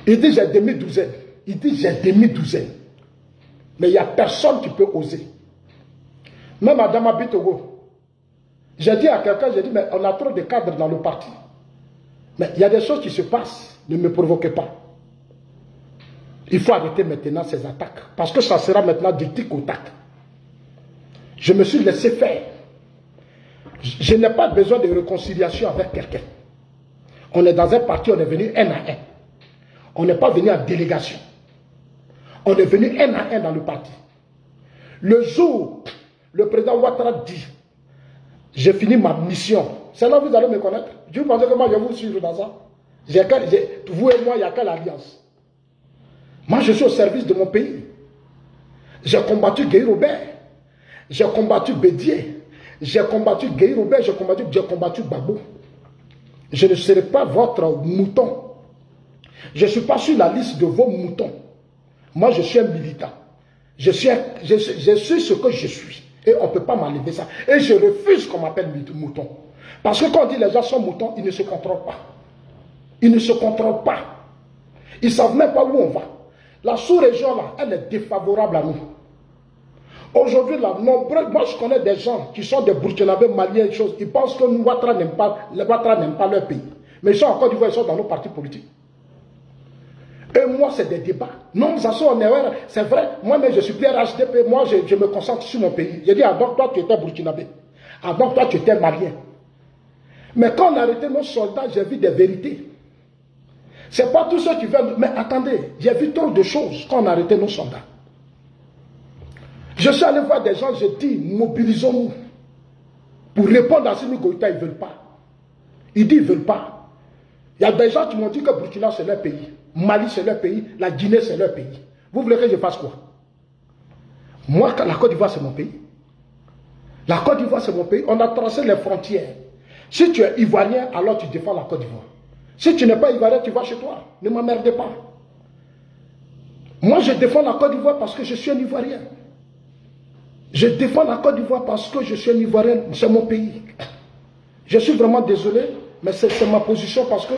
Il dit j'ai demi-douzaine. Il dit j'ai demi-douzaine. Mais il n'y a personne qui peut oser. Même à Damabi Togo, j'ai dit à quelqu'un, j'ai dit, mais on a trop de cadres dans le parti. Mais il y a des choses qui se passent, ne me provoquez pas. Il faut arrêter maintenant ces attaques, parce que ça sera maintenant du tic au tac. Je me suis laissé faire. Je n'ai pas besoin de réconciliation avec quelqu'un. On est dans un parti, on est venu un à un. On n'est pas venu en délégation. On est venu un à un dans le parti. Le jour, le président Ouattara dit, j'ai fini ma mission. C'est là que vous allez me connaître. Je pensais que moi, je vais vous suivre dans ça. Vous et moi, il n'y a quelle alliance? Moi, je suis au service de mon pays. J'ai combattu Guy Robert. J'ai combattu Bédier. J'ai combattu Guy Robert. J'ai combattu Gbagbo. Je ne serai pas votre mouton. Je ne suis pas sur la liste de vos moutons. Moi, je suis un militant. Je suis ce que je suis. Et on ne peut pas m'enlever ça. Et je refuse qu'on m'appelle mouton. Parce que quand on dit les gens sont moutons, ils ne se contrôlent pas. Ils ne se contrôlent pas. Ils ne savent même pas où on va. La sous-région, là, elle est défavorable à nous. Aujourd'hui, là, moi je connais des gens qui sont des Burkinabés, Maliens, et choses. Ils pensent que nous, Ouattara n'aime pas leur pays. Mais ils sont en Côte d'Ivoire, ils sont dans nos partis politiques. Et moi, c'est des débats. Non, ça on est c'est vrai. Moi-même, je suis plus RHDP. Moi, je me concentre sur mon pays. J'ai dit, ah donc toi, tu étais Burkinabé. Ah donc toi, tu étais Malien. Mais quand on a arrêté nos soldats, j'ai vu des vérités. C'est pas tout ceux qui veulent. Mais attendez, j'ai vu trop de choses quand on a arrêté nos soldats. Je suis allé voir des gens, j'ai dit, mobilisons-nous. Pour répondre à Assimi Goïta, ils ne veulent pas. Ils disent, ils ne veulent pas. Il y a des gens qui m'ont dit que Burkina, c'est leur pays. Mali, c'est leur pays. La Guinée, c'est leur pays. Vous voulez que je fasse quoi? Moi, la Côte d'Ivoire, c'est mon pays. La Côte d'Ivoire, c'est mon pays. On a tracé les frontières. Si tu es ivoirien, alors tu défends la Côte d'Ivoire. Si tu n'es pas ivoirien, tu vas chez toi. Ne m'emmerdez pas. Moi, je défends la Côte d'Ivoire parce que je suis un Ivoirien. Je défends la Côte d'Ivoire parce que je suis un Ivoirien. C'est mon pays. Je suis vraiment désolé, mais c'est ma position parce que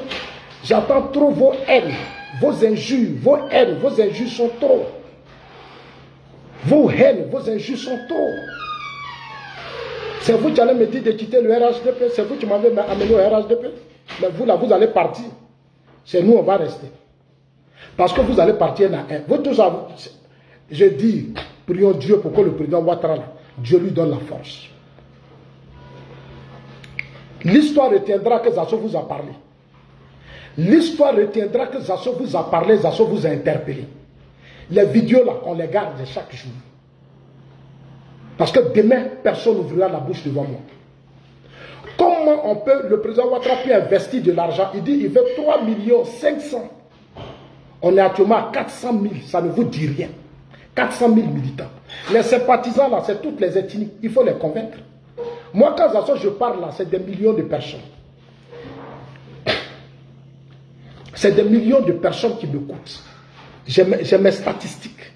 j'entends trop vos haines, vos injures, vos haines, vos injures sont trop. Vos haines, vos injures sont trop. C'est vous qui allez me dire de quitter le RHDP. C'est vous qui m'avez amené au RHDP. Mais vous, là, vous allez partir. C'est nous, on va rester. Parce que vous allez partir un à un. Vous tous, je dis, prions Dieu pour que le président Ouattara, Dieu lui donne la force. L'histoire retiendra que Zasso vous a parlé. L'histoire retiendra que Zasso vous a parlé, Zasso vous a interpellé. Les vidéos là, on les garde chaque jour. Parce que demain, personne n'ouvrira la bouche devant moi. Comment on peut, le président Ouattara peut investir de l'argent? Il dit, il veut 3 500 000. On est actuellement à 400 000, ça ne vous dit rien. 400 000 militants. Les sympathisants là, c'est toutes les ethnies. Il faut les convaincre. Moi, quand je parle là, c'est des millions de personnes. C'est des millions de personnes qui m'écoutent. J'ai mes statistiques.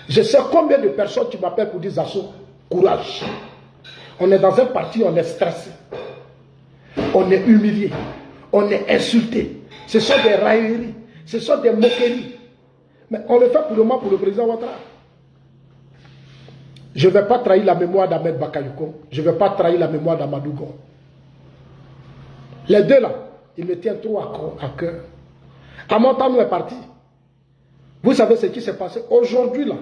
Je sais combien de personnes qui m'appellent pour dire Zasso, courage. On est dans un parti, on est stressé. On est humilié. On est insulté. Ce sont des railleries. Ce sont des moqueries. Mais on le fait pour le moment pour le président Ouattara. Je ne vais pas trahir la mémoire d'Ahmed Bakayoko. Je ne vais pas trahir la mémoire d'Amadou Gon. Les deux là, ils me tiennent trop à cœur. Amontanou est parti. Vous savez ce qui s'est passé aujourd'hui là.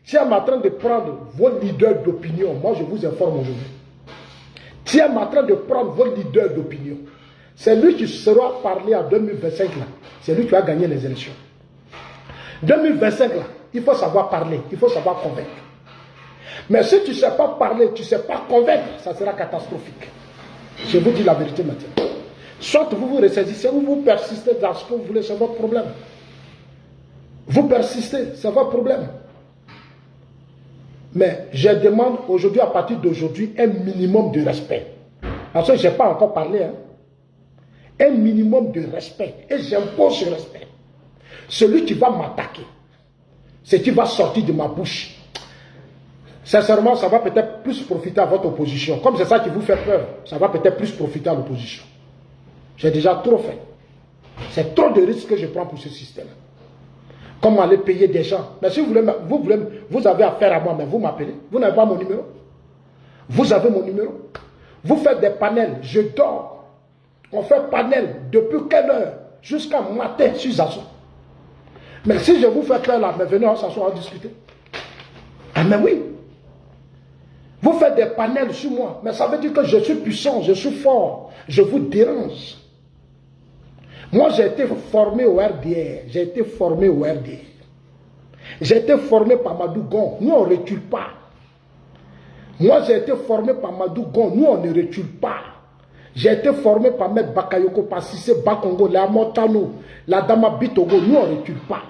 Thiam est en train de prendre vos leaders d'opinion. Moi, je vous informe aujourd'hui. Thiam est en train de prendre vos leaders d'opinion. C'est lui qui sera parlé en 2025 là. C'est lui qui va gagner les élections. 2025 là, il faut savoir parler, il faut savoir convaincre. Mais si tu ne sais pas parler, tu ne sais pas convaincre, ça sera catastrophique. Je vous dis la vérité maintenant. Soit vous vous ressaisissez ou vous persistez dans ce que vous voulez, c'est votre problème. Vous persistez, c'est votre problème. Mais je demande aujourd'hui, à partir d'aujourd'hui, un minimum de respect. Parce que je n'ai pas encore parlé. Hein. Un minimum de respect. Et j'impose ce respect. Celui qui va m'attaquer, ce qui va sortir de ma bouche, sincèrement, ça va peut-être plus profiter à votre opposition. Comme c'est ça qui vous fait peur, ça va peut-être plus profiter à l'opposition. J'ai déjà trop fait. C'est trop de risques que je prends pour ce système. Comment aller payer des gens? Mais si vous voulez, vous avez affaire à moi, mais vous m'appelez. Vous n'avez pas mon numéro. Vous avez mon numéro. Vous faites des panels, je dors. On fait panel depuis quelle heure jusqu'à matin sur Zazo. Mais si je vous fais peur là, mais venez, on s'assoit, on discuter. Ah mais oui. Vous faites des panels sur moi, mais ça veut dire que je suis puissant, je suis fort, je vous dérange. Moi, j'ai été formé au RDR, j'ai été formé au RDR. J'ai été formé par Madou Gon, nous on ne recule pas. Moi, j'ai été formé par Madou Gon, nous on ne recule pas. J'ai été formé par Maître Bakayoko, par Sissé Bakongo, la Montano, la Dama Bitogo, nous on ne recule pas.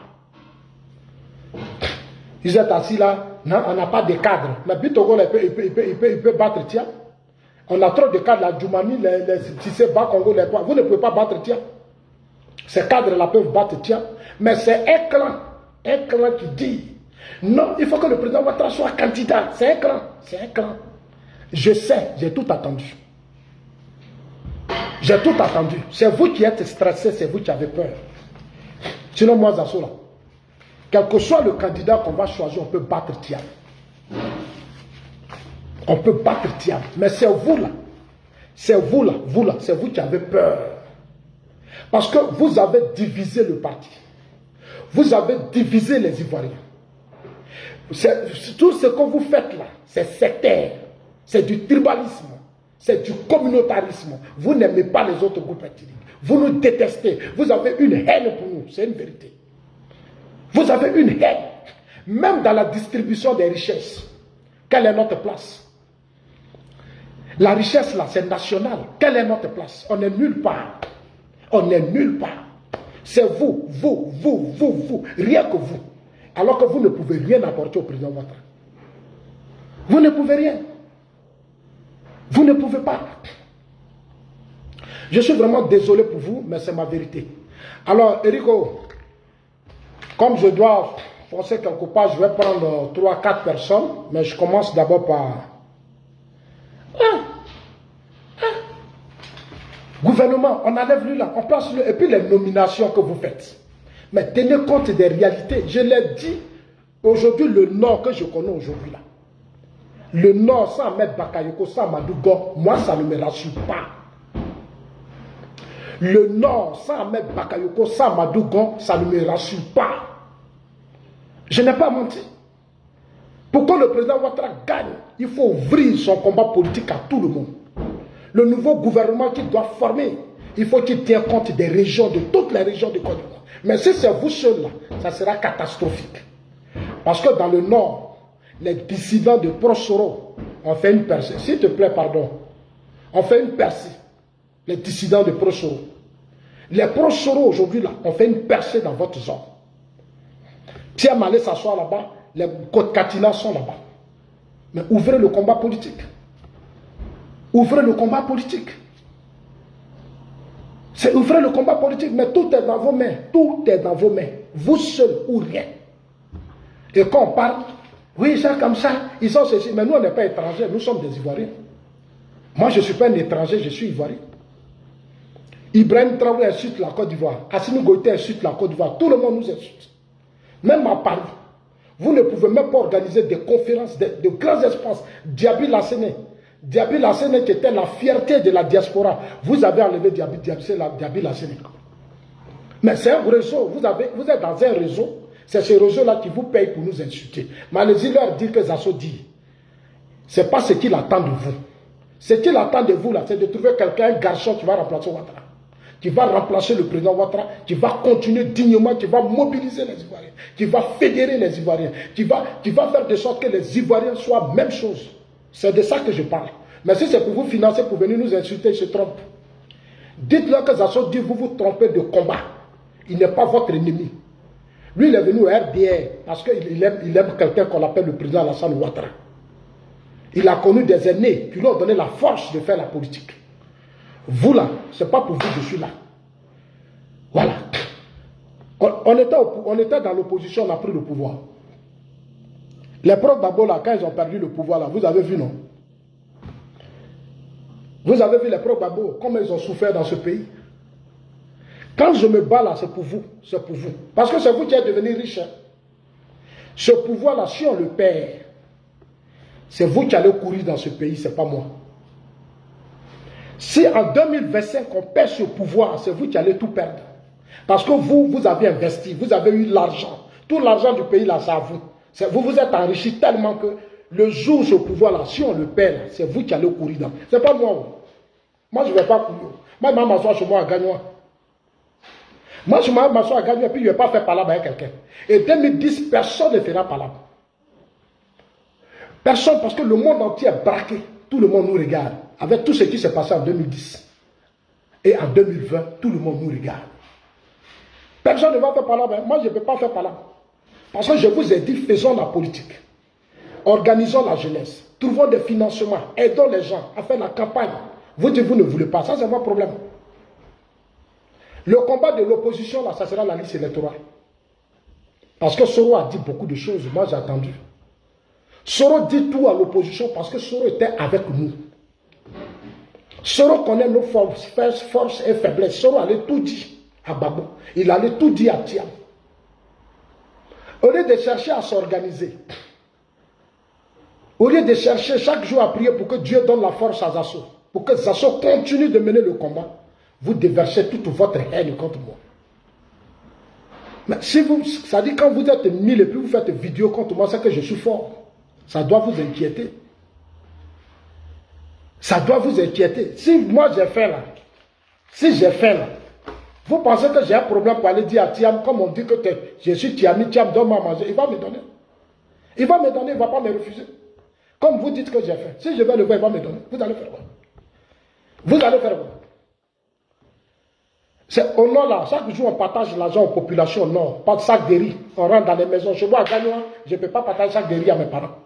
Ils êtes assis là, non, on n'a pas de cadre. Mais Bitogo, il peut battre Tia. On a trop de cadres, la Djoumani, les Sissé Bakongo, les quoi. Vous ne pouvez pas battre Tia. Ces cadres-là peuvent battre Tia. Mais c'est un clan qui dit non, il faut que le président Ouattara soit candidat. C'est un clan. Je sais, j'ai tout attendu. J'ai tout attendu. C'est vous qui êtes stressé, c'est vous qui avez peur. Sinon, moi, Zasso, là, quel que soit le candidat qu'on va choisir, on peut battre Tia. On peut battre Tia. Mais c'est vous là. C'est vous là, c'est vous qui avez peur. Parce que vous avez divisé le parti. Vous avez divisé les Ivoiriens. Tout ce que vous faites là, c'est sectaire. C'est du tribalisme. C'est du communautarisme. Vous n'aimez pas les autres groupes ethniques. Vous nous détestez. Vous avez une haine pour nous. C'est une vérité. Vous avez une haine. Même dans la distribution des richesses. Quelle est notre place? La richesse là, c'est national. Quelle est notre place? On n'est nulle part. On n'est nulle part. C'est vous. Rien que vous. Alors que vous ne pouvez rien apporter au président Ouattara. Vous ne pouvez rien. Vous ne pouvez pas. Je suis vraiment désolé pour vous, mais c'est ma vérité. Alors, Erico, comme je dois penser quelque part, je vais prendre 3-4 personnes, mais je commence d'abord par... Gouvernement, on enlève lui là, on place lui, et puis les nominations que vous faites. Mais tenez compte des réalités. Je l'ai dit, aujourd'hui, le Nord que je connais aujourd'hui là, le Nord sans Maître Bakayoko, sans Madougon, moi ça ne me rassure pas. Le Nord sans Maître Bakayoko, sans Madougon, ça ne me rassure pas. Je n'ai pas menti. Pour que le président Ouattara gagne, il faut ouvrir son combat politique à tout le monde. Le nouveau gouvernement qu'il doit former, il faut qu'il tienne compte des régions, de toutes les régions de Côte d'Ivoire. Mais si c'est vous seul là, ça sera catastrophique. Parce que dans le Nord, les dissidents de Prosoro ont fait une percée. S'il te plaît, pardon. On fait une percée. Les dissidents de Prosoro. Les Prosoro aujourd'hui là, ont fait une percée dans votre zone. Pierre Malé s'assoit là-bas, les Côte Katina sont là-bas. Mais ouvrez le combat politique. Ouvrez le combat politique. C'est ouvrir le combat politique, mais tout est dans vos mains. Tout est dans vos mains. Vous seul ou rien. Et quand on parle, oui, c'est comme ça, ils sont ceci. Mais nous, on n'est pas étrangers, nous sommes des Ivoiriens. Moi, je ne suis pas un étranger, je suis Ivoirien. Ibrahim Traoré insulte la Côte d'Ivoire. Assimi Goïta insulte la Côte d'Ivoire. Tout le monde nous insulte. Même à Paris. Vous ne pouvez même pas organiser des conférences, de grands espaces. Diaby Lassene. Diaby Lassene qui était la fierté de la diaspora. Vous avez enlevé Diaby Lassene. Mais c'est un réseau. Vous êtes dans un réseau. C'est ce réseau-là qui vous paye pour nous insulter. Mais allez-y leur dire que Zasso dit. Ce n'est pas ce qu'il attend de vous. Ce qu'il attend de vous, là, c'est de trouver quelqu'un, un garçon qui va remplacer Ouattara. Qui va remplacer le président Ouattara, qui va continuer dignement, qui va mobiliser les Ivoiriens, qui va fédérer les Ivoiriens, qui va faire de sorte que les Ivoiriens soient même chose. C'est de ça que je parle. Mais si c'est pour vous financer, pour venir nous insulter, il se trompe. Dites-leur que Zasso dit, vous vous trompez de combat. Il n'est pas votre ennemi. Lui, il est venu au RDR parce qu'il aime quelqu'un qu'on appelle le président Alassane Ouattara. Il a connu des aînés qui lui ont donné la force de faire la politique. Vous là, ce n'est pas pour vous que je suis là. Voilà. On était dans l'opposition, on a pris le pouvoir. Les profs Babo là, quand ils ont perdu le pouvoir là, vous avez vu non? Vous avez vu les profs Babo, comment ils ont souffert dans ce pays? Quand je me bats là, c'est pour vous. C'est pour vous. Parce que c'est vous qui êtes devenus riches. Hein. Ce pouvoir là, si on le perd, c'est vous qui allez courir dans ce pays, ce n'est pas moi. Si en 2025 on perd ce pouvoir, c'est vous qui allez tout perdre. Parce que vous avez investi, vous avez eu l'argent. Tout l'argent du pays, là, c'est à vous. Vous vous êtes enrichi tellement que le jour où ce pouvoir-là, si on le perd, c'est vous qui allez courir dans. Ce n'est pas moi. Moi, je ne vais pas courir. Moi, je vais m'asseoir chez moi à Gagnois. Moi, je vais m'asseoir à Gagnois et puis je ne vais pas faire palabre avec quelqu'un. Et 2010, personne ne fera palabre. Personne, parce que le monde entier est braqué. Tout le monde nous regarde. Avec tout ce qui s'est passé en 2010 et en 2020, tout le monde nous regarde. Personne ne va faire palabre. Moi, je ne peux pas faire palabre. Parce que je vous ai dit, faisons la politique. Organisons la jeunesse. Trouvons des financements. Aidons les gens à faire la campagne. Vous dites, vous ne voulez pas. Ça, c'est votre problème. Le combat de l'opposition, là, ça sera la liste électorale. Parce que Soro a dit beaucoup de choses. Moi, j'ai attendu. Soro dit tout à l'opposition parce que Soro était avec nous. Soro connaît nos forces et faiblesses. Soro allait tout dire à Babo. Il allait tout dire à Tiam. Au lieu de chercher à s'organiser, au lieu de chercher chaque jour à prier pour que Dieu donne la force à Zasso, pour que Zasso continue de mener le combat, vous déversez toute votre haine contre moi. Mais si vous, ça dit quand vous êtes 1000 et puis vous faites vidéo contre moi, c'est que je suis fort. Ça doit vous inquiéter. Ça doit vous inquiéter. Si moi j'ai fait là, vous pensez que j'ai un problème pour aller dire à Tiam, comme on dit que je suis Tiami, Tiam donne-moi à manger, il va me donner. Il va me donner, il ne va pas me refuser. Comme vous dites que j'ai fait. Si je vais le voir, il va me donner. Vous allez faire quoi? Vous allez faire quoi? C'est au nord là, chaque jour on partage l'argent aux populations au nord, pas de sac de riz, on rentre dans les maisons. Chez moi à Gagnois, je ne peux pas partager sac de riz à mes parents.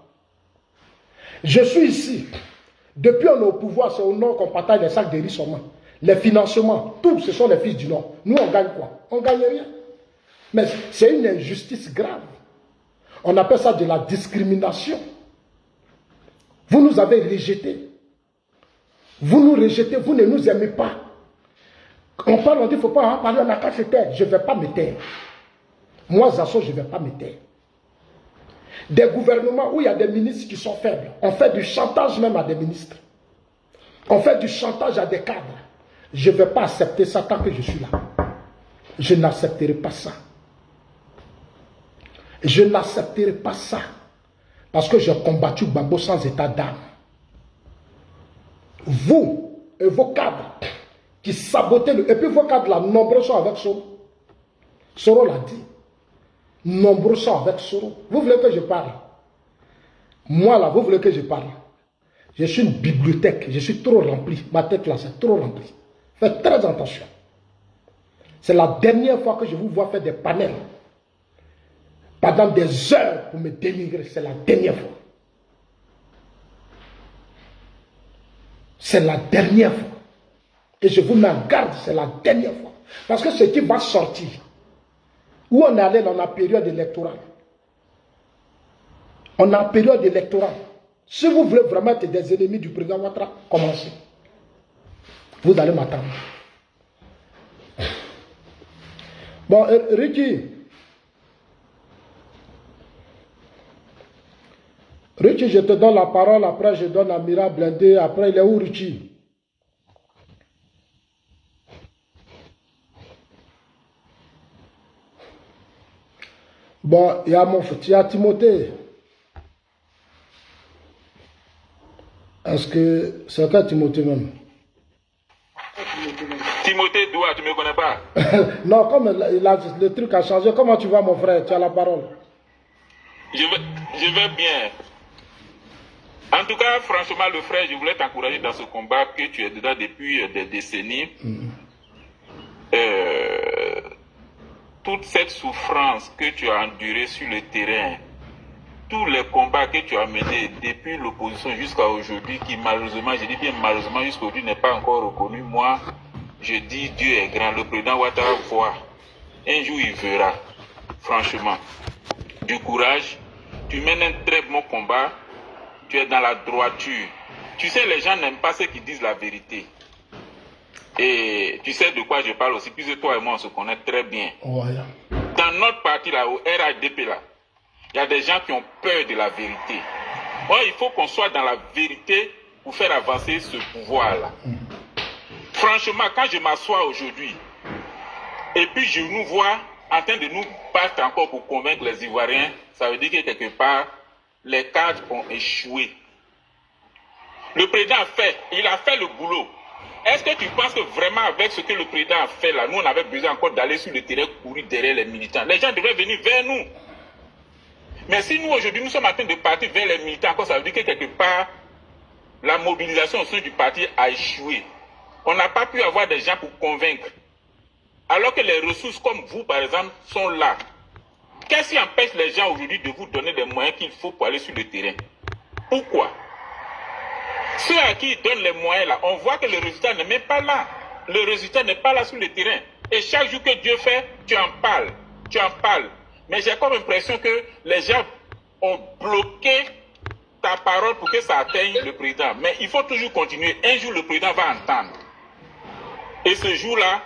Je suis ici. Depuis on est au pouvoir, c'est au nord qu'on partage les sacs de riz seulement. Les financements, tout, ce sont les fils du nord. Nous, on gagne quoi? On ne gagne rien. Mais c'est une injustice grave. On appelle ça de la discrimination. Vous nous avez rejetés. Vous nous rejetez, vous ne nous aimez pas. On parle, on dit, il ne faut pas en parler, on n'a qu'à se taire. Je ne vais pas me taire. Moi, Zasso, je ne vais pas me taire. Des gouvernements où il y a des ministres qui sont faibles. On fait du chantage même à des ministres. On fait du chantage à des cadres. Je ne vais pas accepter ça tant que je suis là. Je n'accepterai pas ça. Je n'accepterai pas ça. Parce que j'ai combattu Gbagbo sans état d'âme. Vous et vos cadres qui sabotaient le... Et puis vos cadres là, nombreux sont avec Soro. Soro l'a dit. Nombreux sont avec Soro. Vous voulez que je parle? Moi là, vous voulez que je parle? Je suis une bibliothèque. Je suis trop rempli. Ma tête là, c'est trop rempli. Faites très attention. C'est la dernière fois que je vous vois faire des panels. Pendant des heures pour me dénigrer. C'est la dernière fois. C'est la dernière fois. Et je vous mets en garde, c'est la dernière fois. Parce que ce qui va sortir, où on est allé dans la période électorale, on est en période électorale. Si vous voulez vraiment être des ennemis du président Ouattara, commencez. Vous allez m'attendre. Bon, Ricky, je te donne la parole, après je donne à Mira Blindé, après il est où Richie? Bon, il y a mon frère, il y a Timothée. Est-ce que c'est quoi Timothée même? Timothée Doua, tu ne me connais pas? Non, comme le truc a changé, comment tu vas mon frère? Tu as la parole. Je vais bien. En tout cas, franchement, le frère, je voulais t'encourager dans ce combat que tu es dedans depuis des décennies. Toute cette souffrance que tu as endurée sur le terrain, tous les combats que tu as menés depuis l'opposition jusqu'à aujourd'hui, qui malheureusement, je dis bien malheureusement jusqu'à aujourd'hui n'est pas encore reconnu, moi, je dis Dieu est grand, le président Ouattara voit. Un jour il verra, franchement. Du courage, tu mènes un très bon combat, tu es dans la droiture. Tu sais, les gens n'aiment pas ceux qui disent la vérité. Et tu sais de quoi je parle aussi, puisque toi et moi on se connaît très bien. Ouais. Dans notre parti là, au RHDP là, il y a des gens qui ont peur de la vérité. Or, il faut qu'on soit dans la vérité pour faire avancer ce pouvoir-là. Franchement, quand je m'assois aujourd'hui, et puis je nous vois en train de nous battre encore pour convaincre les Ivoiriens, ça veut dire que quelque part, les cadres ont échoué. Le président il a fait le boulot. Est-ce que tu penses que vraiment avec ce que le président a fait là, nous on avait besoin encore d'aller sur le terrain courir derrière les militants? Les gens devraient venir vers nous. Mais si nous aujourd'hui nous sommes en train de partir vers les militants, encore ça veut dire que quelque part, la mobilisation au sein du parti a échoué. On n'a pas pu avoir des gens pour convaincre. Alors que les ressources comme vous par exemple sont là. Qu'est-ce qui empêche les gens aujourd'hui de vous donner les moyens qu'il faut pour aller sur le terrain? Pourquoi? Ceux à qui ils donnent les moyens là, on voit que le résultat n'est même pas là. Le résultat n'est pas là sur le terrain. Et chaque jour que Dieu fait, tu en parles. Tu en parles. Mais j'ai comme l'impression que les gens ont bloqué ta parole pour que ça atteigne le président. Mais il faut toujours continuer. Un jour, le président va entendre. Et ce jour-là,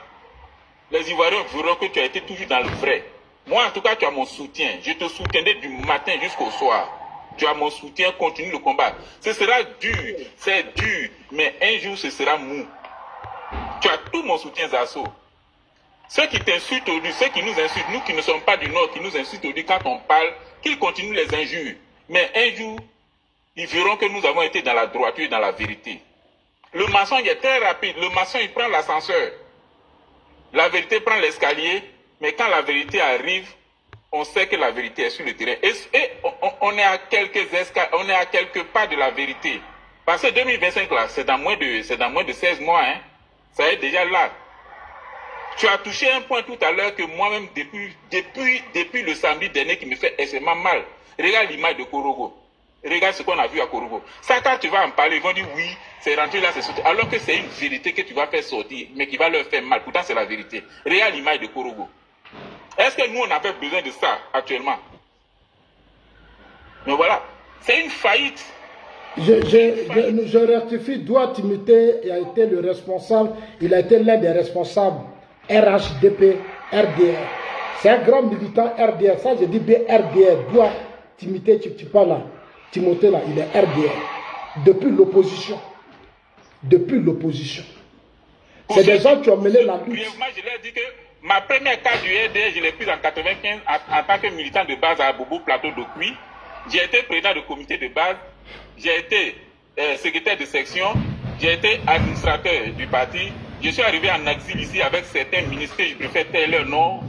les Ivoiriens verront que tu as été toujours dans le vrai. Moi, en tout cas, tu as mon soutien. Je te soutiendrai du matin jusqu'au soir. Tu as mon soutien, continue le combat. Ce sera dur, c'est dur, mais un jour, ce sera mou. Tu as tout mon soutien, Zasso. Ceux qui t'insultent aujourd'hui, ceux qui nous insultent, nous qui ne sommes pas du Nord, qui nous insultent aujourd'hui quand on parle, qu'ils continuent les injures. Mais un jour, ils verront que nous avons été dans la droiture et dans la vérité. Le mensonge est très rapide. Le mensonge, il prend l'ascenseur. La vérité prend l'escalier, mais quand la vérité arrive, on sait que la vérité est sur le terrain. Et on est à quelques pas de la vérité. Parce que 2025, là, c'est dans moins de 16 mois. Hein. Ça est déjà là. Tu as touché un point tout à l'heure que moi-même, depuis le samedi dernier, qui me fait extrêmement mal. Regarde l'image de Korogo. Regarde ce qu'on a vu à Korogo. Ça, quand tu vas en parler, ils vont dire oui, c'est rentré là, c'est sorti. Alors que c'est une vérité que tu vas faire sortir, mais qui va leur faire mal. Pourtant, c'est la vérité. Regarde l'image de Korogo. Est-ce que nous, on avait besoin de ça actuellement? Mais voilà, c'est une faillite. Je rectifie, Douat Timothée a été le responsable, il a été l'un des responsables RHDP, RDR. C'est un grand militant RDR, ça je dis bien RDR, Douat Timothée, Timothée là, il est RDR. Depuis l'opposition. Depuis l'opposition. C'est des gens qui ont mené la lutte. Moi, je leur ai dit que ma première carte du RDR, je l'ai prise en 95 en tant que militant de base à Bobo Plateau de Cuy. J'ai été président du comité de base, j'ai été secrétaire de section, j'ai été administrateur du parti. Je suis arrivé en exil ici avec certains ministres, je préfère taire leur nom.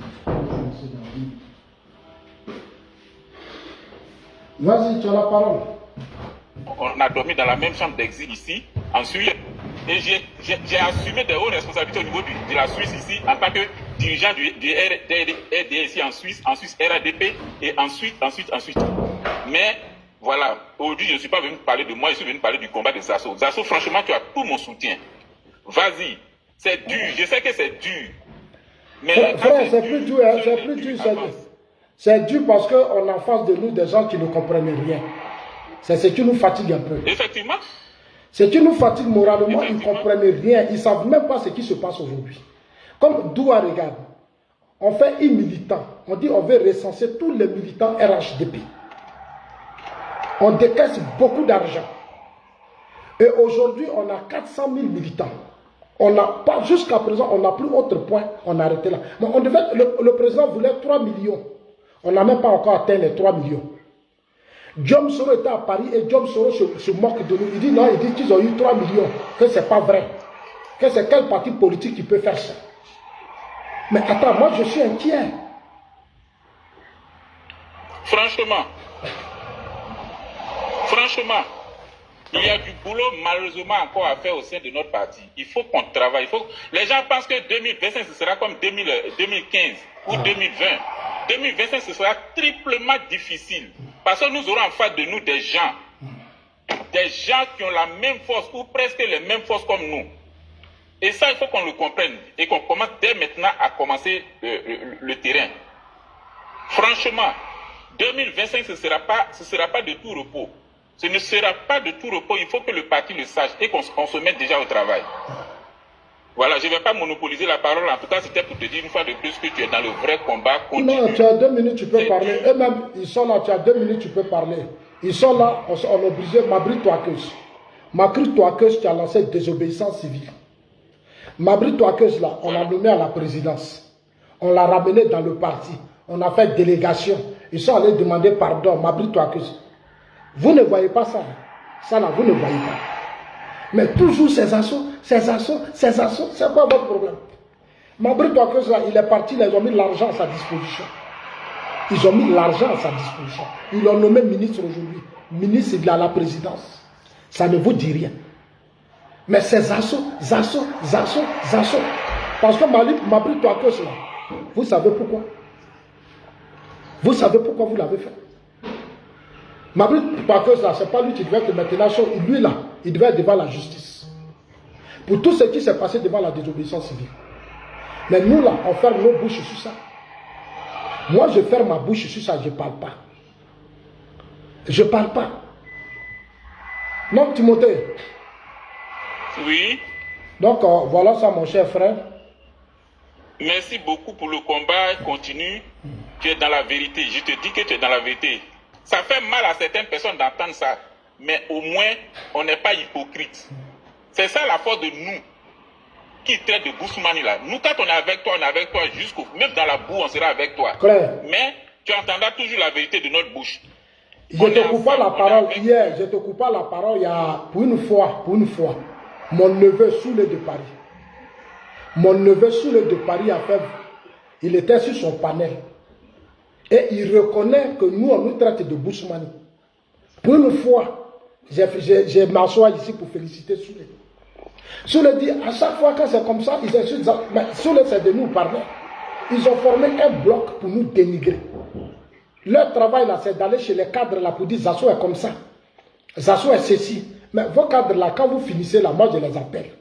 Vas-y, tu as la parole. On a dormi dans la même chambre d'exil ici, ensuite. Et j'ai assumé des hautes responsabilités au niveau de la Suisse ici, en tant que dirigeant du RDR ici en Suisse RADP, et ensuite. Mais voilà, aujourd'hui je ne suis pas venu parler de moi, je suis venu parler du combat de Zasso. Zasso, franchement, tu as tout mon soutien. Vas-y, c'est dur, je sais que c'est dur. Mais frère, c'est plus dur, c'est plus dur. C'est dur parce qu'on a en face de nous des gens qui ne comprennent rien. C'est ce qui nous fatigue un peu. Effectivement. Ce qui nous fatigue moralement, ils ne comprennent rien. Ils ne savent même pas ce qui se passe aujourd'hui. Comme Doua regarde, on fait un militant. On dit on veut recenser tous les militants RHDP. On décaisse beaucoup d'argent. Et aujourd'hui, on a 400 000 militants. On n'a pas, jusqu'à présent, on n'a plus autre point. On a arrêté là. Mais on devait, le président voulait 3 millions. On n'a même pas encore atteint les 3 millions. Diom Soro était à Paris et Diom Soro se moque de nous. Il dit non, il dit qu'ils ont eu 3 millions, que c'est pas vrai. Que c'est quel parti politique qui peut faire ça? Mais attends, moi je suis inquiet. Franchement, il y a du boulot malheureusement encore à faire au sein de notre parti. Il faut qu'on travaille. Les gens pensent que 2025 ce sera comme 2015 ou 2020. 2025 ce sera triplement difficile. Parce que nous aurons en face de nous des gens qui ont la même force ou presque les mêmes forces comme nous. Et ça, il faut qu'on le comprenne et qu'on commence dès maintenant à commencer le terrain. Franchement, 2025, ce ne sera pas de tout repos. Ce ne sera pas de tout repos. Il faut que le parti le sache et qu'on se mette déjà au travail. Voilà, je ne vais pas monopoliser la parole. En tout cas, c'était pour te dire une fois de plus que tu es dans le vrai combat. Continue. Non, tu as 2 minutes, tu peux parler. Eux-mêmes, ils sont là, tu as 2 minutes, tu peux parler. Ils sont là, on a obligé Mabri Touakeus. Mabri Touakeus qui a lancé désobéissance civile. Mabri Touakeus là, on l'a nommé à la présidence. On l'a ramené dans le parti. On a fait délégation. Ils sont allés demander pardon. Mabri Touakeus. Vous ne voyez pas ça. Ça là, vous ne voyez pas. Mais toujours ces assauts, c'est quoi votre problème? Mabri Touakeus là, il est parti, ils ont mis l'argent à sa disposition. Ils ont mis l'argent à sa disposition. Ils l'ont nommé ministre aujourd'hui. Ministre de la présidence. Ça ne vous dit rien. Mais ces assauts. Parce que Mabri Touakeus là, vous savez pourquoi? Vous savez pourquoi vous l'avez fait? Mabri Touakeus là, c'est pas lui qui devait être maintenant. Lui là, il devait être devant la justice. Pour tout ce qui s'est passé devant la désobéissance civile. Mais nous là, on ferme nos bouches sur ça. Moi, je ferme ma bouche sur ça, je ne parle pas. Je ne parle pas. Non, Timothée? Oui. Donc, voilà ça, mon cher frère. Merci beaucoup pour le combat continu. Tu es dans la vérité. Je te dis que tu es dans la vérité. Ça fait mal à certaines personnes d'entendre ça. Mais au moins, on n'est pas hypocrite. C'est ça la force de nous qui traite de Boussoumani là. Nous, quand on est avec toi jusqu'au... Même dans la boue, on sera avec toi. Claire. Mais tu entendras toujours la vérité de notre bouche. Je te coupe pas la parole hier. Je te coupe pas la parole il y a... Pour une fois. Mon neveu Soulé de Paris. Mon neveu Soulé de Paris a fait... Il était sur son panel. Et il reconnaît que nous, on nous traite de Boussoumani. Pour une fois, j'ai m'assois ici pour féliciter Soulé. Soulé dit, à chaque fois que c'est comme ça, ils insultent. Mais Soulé, c'est de nous parler. Ils ont formé un bloc pour nous dénigrer. Leur travail là, c'est d'aller chez les cadres là pour dire Zasso est comme ça. Zasso est ceci. Mais vos cadres là, quand vous finissez là, moi je les appelle.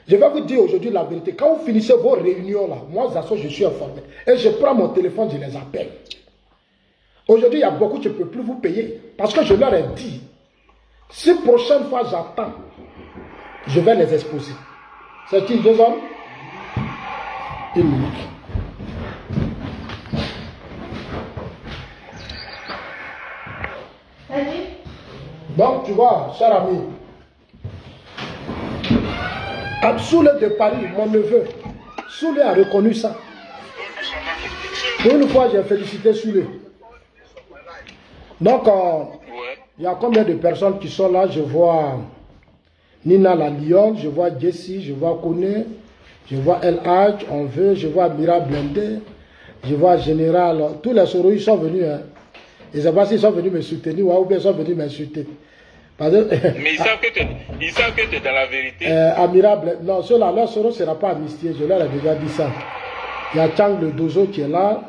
Je vais vous dire aujourd'hui la vérité. Quand vous finissez vos réunions là, moi Zasso, je suis informé. Et je prends mon téléphone, je les appelle. Aujourd'hui, il y a beaucoup, je ne peux plus vous payer. Parce que je leur ai dit, si prochaine fois j'attends, je vais les exposer. C'est qui, deux hommes? Une minute. Donc, tu vois, cher ami, Soulé de Paris, mon neveu, Soulé a reconnu ça. Pour une fois, j'ai félicité Soulé. Donc, il y a combien de personnes qui sont là? Je vois Nina la Lyon, je vois Jessie, je vois Kone, je vois El Hadj, on veut, je vois Mira Blendé, je vois Général. Tous les Soro, ils sont venus. Hein. Je ne sais pas s'ils sont venus me soutenir ou bien ils sont venus m'insulter. Mais ils savent que tu es dans la vérité. Amira Blendé, non, ceux-là, leur Soro ne sera pas amnistié, je leur ai déjà dit ça. Il y a Chang le Dozo qui est là.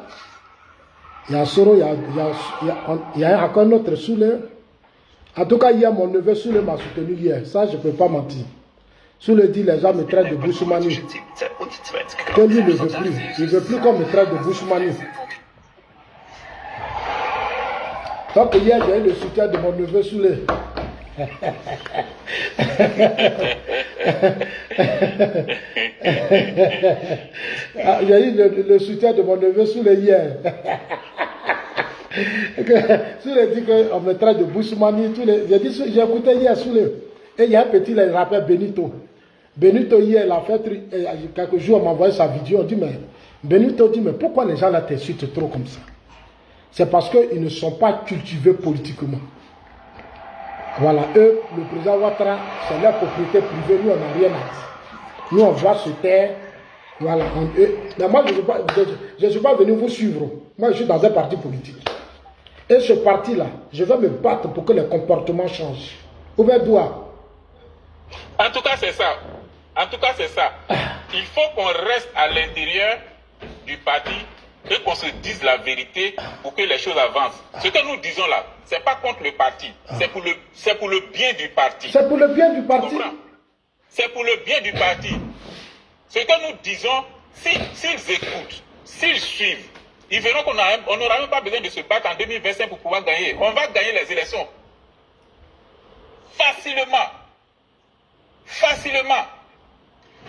Il y a Soro, il y a encore un autre Soulé. En tout cas, hier, mon neveu Soulé m'a soutenu hier. Ça, je ne peux pas mentir. Soulé dit, les gens me traitent de Boussoumani. Que lui ne veut plus. Il ne veut plus qu'on me traite de Boussoumani. Donc hier, j'ai eu le soutien de mon neveu Soulé. J'ai eu le soutien de mon neveu Soulé hier. Soulé dit qu'on me traite de Boussoumani. J'ai écouté hier Soulé. Et il y a un petit, il rappelle Benito. Benito hier, il a fait quelques jours, on m'a envoyé sa vidéo. On dit, mais Benito dit, mais pourquoi les gens là t'insultent trop comme ça? C'est parce qu'ils ne sont pas cultivés politiquement. Voilà, eux, le président Ouattara, c'est leur propriété privée, nous on n'a rien à dire. Nous on va se taire. Voilà. Mais moi, je ne suis pas venu vous suivre. Moi, je suis dans un parti politique. Et ce parti-là, je vais me battre pour que les comportements changent. Ouvert doigt. En tout cas, c'est ça. Il faut qu'on reste à l'intérieur du parti et qu'on se dise la vérité pour que les choses avancent. Ce que nous disons là, ce n'est pas contre le parti. C'est pour le bien du parti. C'est pour le bien du parti. C'est pour le bien du parti. Ce que nous disons, s'ils écoutent, s'ils suivent, ils verront qu'on n'aura même pas besoin de se battre en 2025 pour pouvoir gagner. On va gagner les élections. Facilement. Facilement.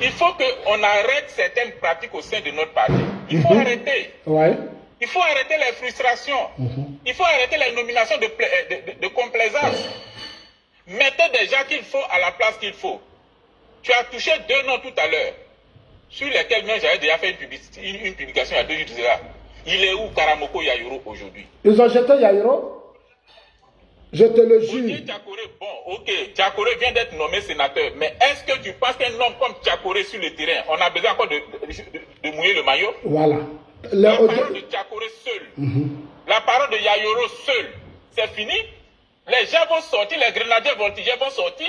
Il faut qu'on arrête certaines pratiques au sein de notre parti. Il faut arrêter. Ouais. Il faut arrêter les frustrations. Il faut arrêter les nominations de complaisance. Mettez des gens qu'il faut à la place qu'il faut. Tu as touché 2 noms tout à l'heure, sur lesquels même j'avais déjà fait une publication il y a 2 jours de cela. Il est où Karamoko Yayoro aujourd'hui? Ils ont jeté Yayoro? Je te le jure. Bon, ok, Diakoré vient d'être nommé sénateur, mais est-ce que tu penses qu'un homme comme Diakoré sur le terrain, on a besoin encore de mouiller le maillot? Voilà. La parole de Diakoré seul, la parole de Yayoro seul, c'est fini. Les gens vont sortir, les grenadiers voltigeurs vont sortir,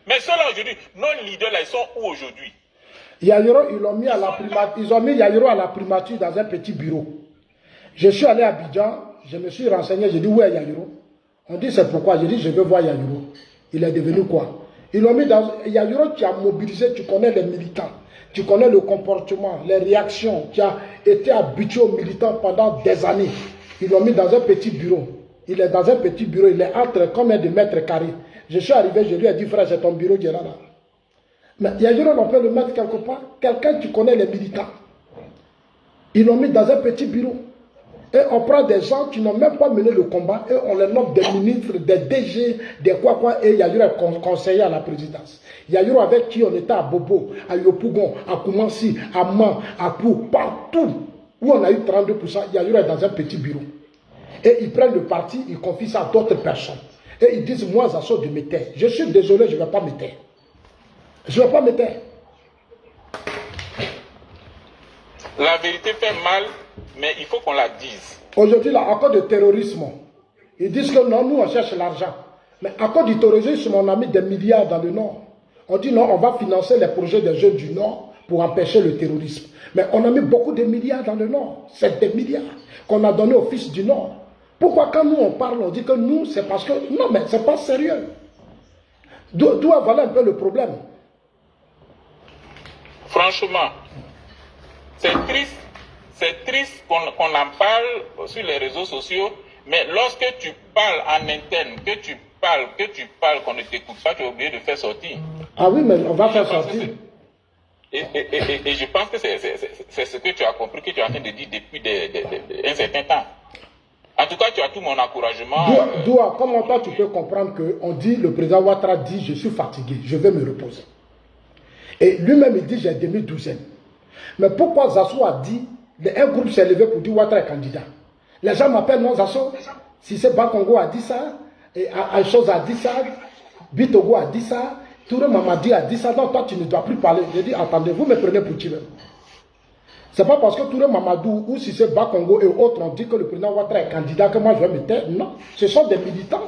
mais ceux-là aujourd'hui, nos leaders là, ils sont où aujourd'hui? Yayoro, ils ont mis Yayoro à la primature dans un petit bureau. Je suis allé à Abidjan, je me suis renseigné, j'ai dit où est Yayoro? On dit c'est pourquoi, j'ai dit je veux voir Yayoro. Il est devenu quoi? Ils l'ont mis dans Yayoro qui a mobilisé, tu connais les militants, tu connais le comportement, les réactions, qui a été habitué aux militants pendant des années. Ils l'ont mis dans un petit bureau. Il est dans un petit bureau, il est entre combien de mètres carrés? Je suis arrivé, je lui ai dit frère, c'est ton bureau qui est là. Mais Yayoro, on peut le mettre quelque part. Quelqu'un qui connaît les militants. Ils l'ont mis dans un petit bureau. Et on prend des gens qui n'ont même pas mené le combat et on les nomme des ministres, des DG, des quoi, et Yayoro est conseiller à la présidence. Yayoro avec qui on était à Bobo, à Yopougon, à Koumansi, à Man, à Pou, partout où on a eu 32%, Yayoro est dans un petit bureau. Et ils prennent le parti, ils confient ça à d'autres personnes. Et ils disent, moi, ça sort de me taire. Je suis désolé, je ne vais pas me taire. Je ne vais pas me taire. La vérité fait mal, mais il faut qu'on la dise. Aujourd'hui, là, à cause de terrorisme, ils disent que non, nous, on cherche l'argent. Mais à cause du terrorisme, on a mis des milliards dans le Nord. On dit non, on va financer les projets des jeunes du Nord pour empêcher le terrorisme. Mais on a mis beaucoup de milliards dans le Nord. C'est des milliards qu'on a donnés aux fils du Nord. Pourquoi quand nous, on parle, on dit que nous, c'est parce que... Non, mais c'est pas sérieux. D'où voilà un peu le problème. Franchement, c'est triste qu'on en parle sur les réseaux sociaux, mais lorsque tu parles en interne, que tu parles, qu'on ne t'écoute pas, tu es obligé de faire sortir. Ah oui, mais on va faire sortir. Et je pense que c'est ce que tu as compris, que tu es en train de dire depuis un certain temps. En tout cas, tu as tout mon encouragement. Doua, comment toi tu peux comprendre qu'on dit, le président Ouattara dit, je suis fatigué, je vais me reposer. Et lui-même, il dit, j'ai demi-douzaine. Mais pourquoi Zasso a dit, un groupe s'est levé pour dire Ouattara est candidat? Les gens m'appellent non Zasso. Si c'est Bakongo a dit ça, et Alchose a dit ça, Bitogo a dit ça, Touré Mamadi a dit ça, donc toi tu ne dois plus parler. J'ai dit, attendez, vous me prenez pour qui même? C'est pas parce que Touré Mamadou ou si c'est Bakongo et autres ont dit que le président Ouattara est candidat que moi je vais me taire. Non, ce sont des militants.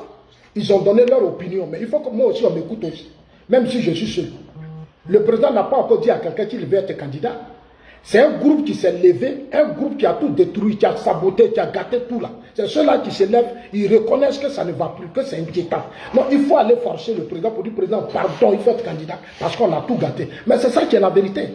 Ils ont donné leur opinion, mais il faut que moi aussi on m'écoute aussi, même si je suis seul. Le président n'a pas encore dit à quelqu'un qu'il veut être candidat. C'est un groupe qui s'est levé, un groupe qui a tout détruit, qui a saboté, qui a gâté tout là. C'est ceux-là qui se lèvent, ils reconnaissent que ça ne va plus, que c'est inquiétant. Non, il faut aller forcer le président pour dire, président, pardon, il faut être candidat, parce qu'on a tout gâté. Mais c'est ça qui est la vérité.